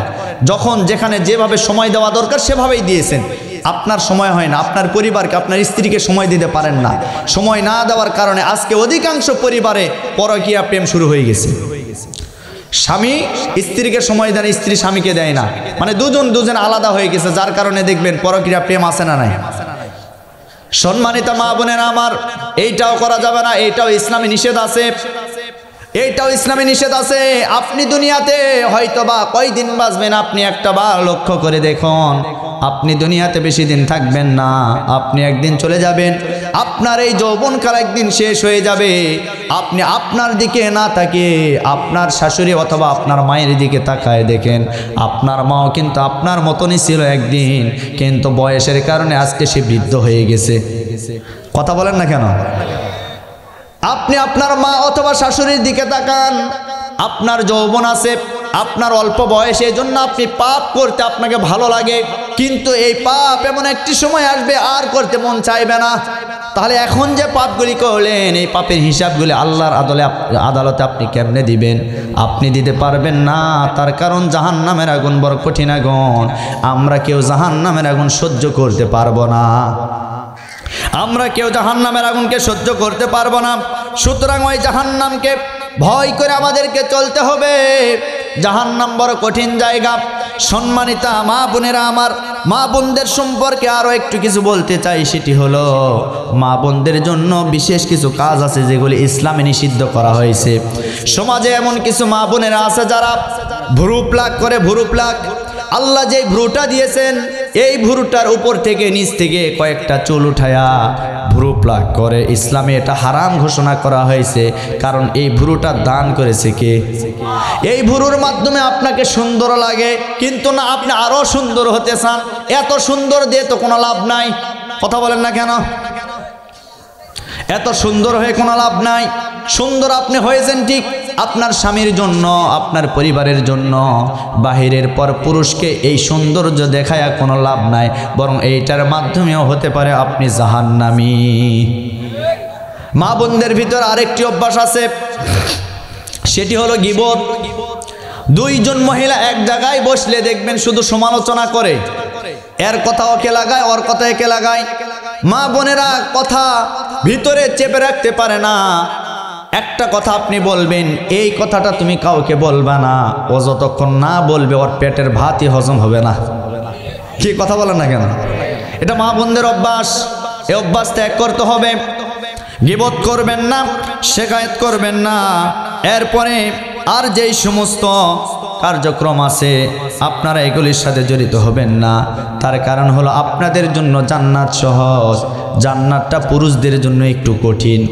যখন যেখানে যেভাবে সময় দেওয়া দরকার সেভাবেই দিয়েছেন। আপনার সময় হয় না, আপনার পরিবারকে, আপনার স্ত্রীকে সময় দিতে পারেন না। সময় না দেওয়ার কারণে আজকে অধিকাংশ পরিবারে পরকীয়া প্রেম শুরু হয়ে গেছে। স্বামী স্ত্রীকে সময় দেয় না, স্ত্রী স্বামীকে দেয় না, মানে দুজন আলাদা হয়ে গেছে, যার কারণে দেখবেন পরকীয়া প্রেম আছে না নাই? সম্মানিত মা বোনেরা আমার, এইটাও করা যাবে না, এইটাও ইসলামে নিষেধ আছে, এইটাও ইসলামে নিষেধ আছে। আপনি দুনিয়াতে হয়তোবা কয়দিন বাঁচবেন আপনি একটা বার লক্ষ্য করে দেখুন। আপনি দুনিয়াতে বেশি দিন থাকবেন না, আপনি একদিন চলে যাবেন। আপনার এই যৌবনকাল একদিন শেষ হয়ে যাবে। আপনি আপনার দিকে না তাকিয়ে আপনার শাশুড়ি অথবা আপনার মায়ের দিকে তাকায় দেখেন, আপনার মাও কিন্তু আপনার মতনই ছিল একদিন, কিন্তু বয়সের কারণে আজকে সে বৃদ্ধ হয়ে গেছে। কথা বলেন না কেন? আপনি আপনার মা অথবা শাশুড়ির দিকে তাকান, আপনার যৌবন আছে, আপনার অল্প বয়সে, এই জন্য আপনি পাপ করতে আপনাকে ভালো লাগে, কিন্তু এই পাপ এমন একটি সময় আসবে আর করতে মন চাইবে না। তাহলে এখন যে পাপগুলি করলেন, এই পাপের হিসাবগুলি আল্লাহর আদালতে আপনি কেমনে দিবেন? আপনি দিতে পারবেন না। তার কারণ জাহান্নামের আগুন বড় কঠিন আগুন। আমরা কেউ জাহান্নামের আগুন সহ্য করতে পারবো না, আমরা কেউ জাহান্নামের আগুনকে সহ্য করতে পারবো না। সুতরাং ওই জাহান্নামকে ভয় করে আমাদেরকে চলতে হবে। জাহান্নাম বড় কঠিন জায়গা। সম্মানিতা মা বোনেরা আমার, মা বোনদের সম্পর্কে আরও একটু কিছু বলতে চাই। সেটি হলো, মা বোনদের জন্য বিশেষ কিছু কাজ আছে যেগুলি ইসলামে নিষিদ্ধ করা হয়েছে। সমাজে এমন কিছু মা বোনেরা আছে যারা ভ্রু প্লাক করে। ভ্রু প্লাক, আল্লাহ যে ভ্রুটা দিয়েছেন, এই ভ্রুটার উপর থেকে নিচ থেকে কয়েকটা চুল উঠায়া ভ্রু প্লাক করে। ইসলামে এটা হারাম ঘোষণা করা হয়েছে, কারণ এই ভ্রুটা দান করেছে কে? এই ভ্রুর মাধ্যমে আপনাকে সুন্দর লাগে, কিন্তু না আপনি আরো সুন্দর হতে চান। এত সুন্দর দিয়ে তো কোনো লাভ নাই। কথা বলেন না কেন? এত সুন্দর হয়ে কোনো লাভ নাই। সুন্দর আপনি হয়েছেন ঠিক আপনার স্বামীর জন্য, আপনার পরিবারের জন্য। বাহিরের পর পুরুষকে এই সৌন্দর্য দেখায় কোনো লাভ নাই, বরং এইটার মাধ্যমেও হতে পারে আপনি জাহান্নামী। মা বোনদের ভিতর আরেকটি অভ্যাস আছে, সেটি হলো গীবত। দুইজন মহিলা এক জায়গায় বসলে দেখবেন শুধু সমালোচনা করে, এর কথা ওকে লাগায়, ওর কথা একে লাগায়। মা বোনেরা কথা ভিতরে চেপে রাখতে পারে না। একটা কথা আপনি বলবেন, এই কথাটা তুমি কাউকে বলবা না, ও যতক্ষণ না বলবে ওর পেটের ভাতই হজম হবে না। কি কথা বলেন না কেন? এটা মা বোনদের অভ্যাস, এই অভ্যাস ত্যাগ করতে হবে। গীবত করবেন না, শিকায়েত করবেন না। এরপরে আর যেই সমস্ত কার্যক্রম আছে আপনারা এগুলির সাথে জড়িত হবেন না। তার কারণ হলো আপনাদের জন্য জান্নাত সহজ, জান্নাতটা পুরুষদের জন্য একটু কঠিন।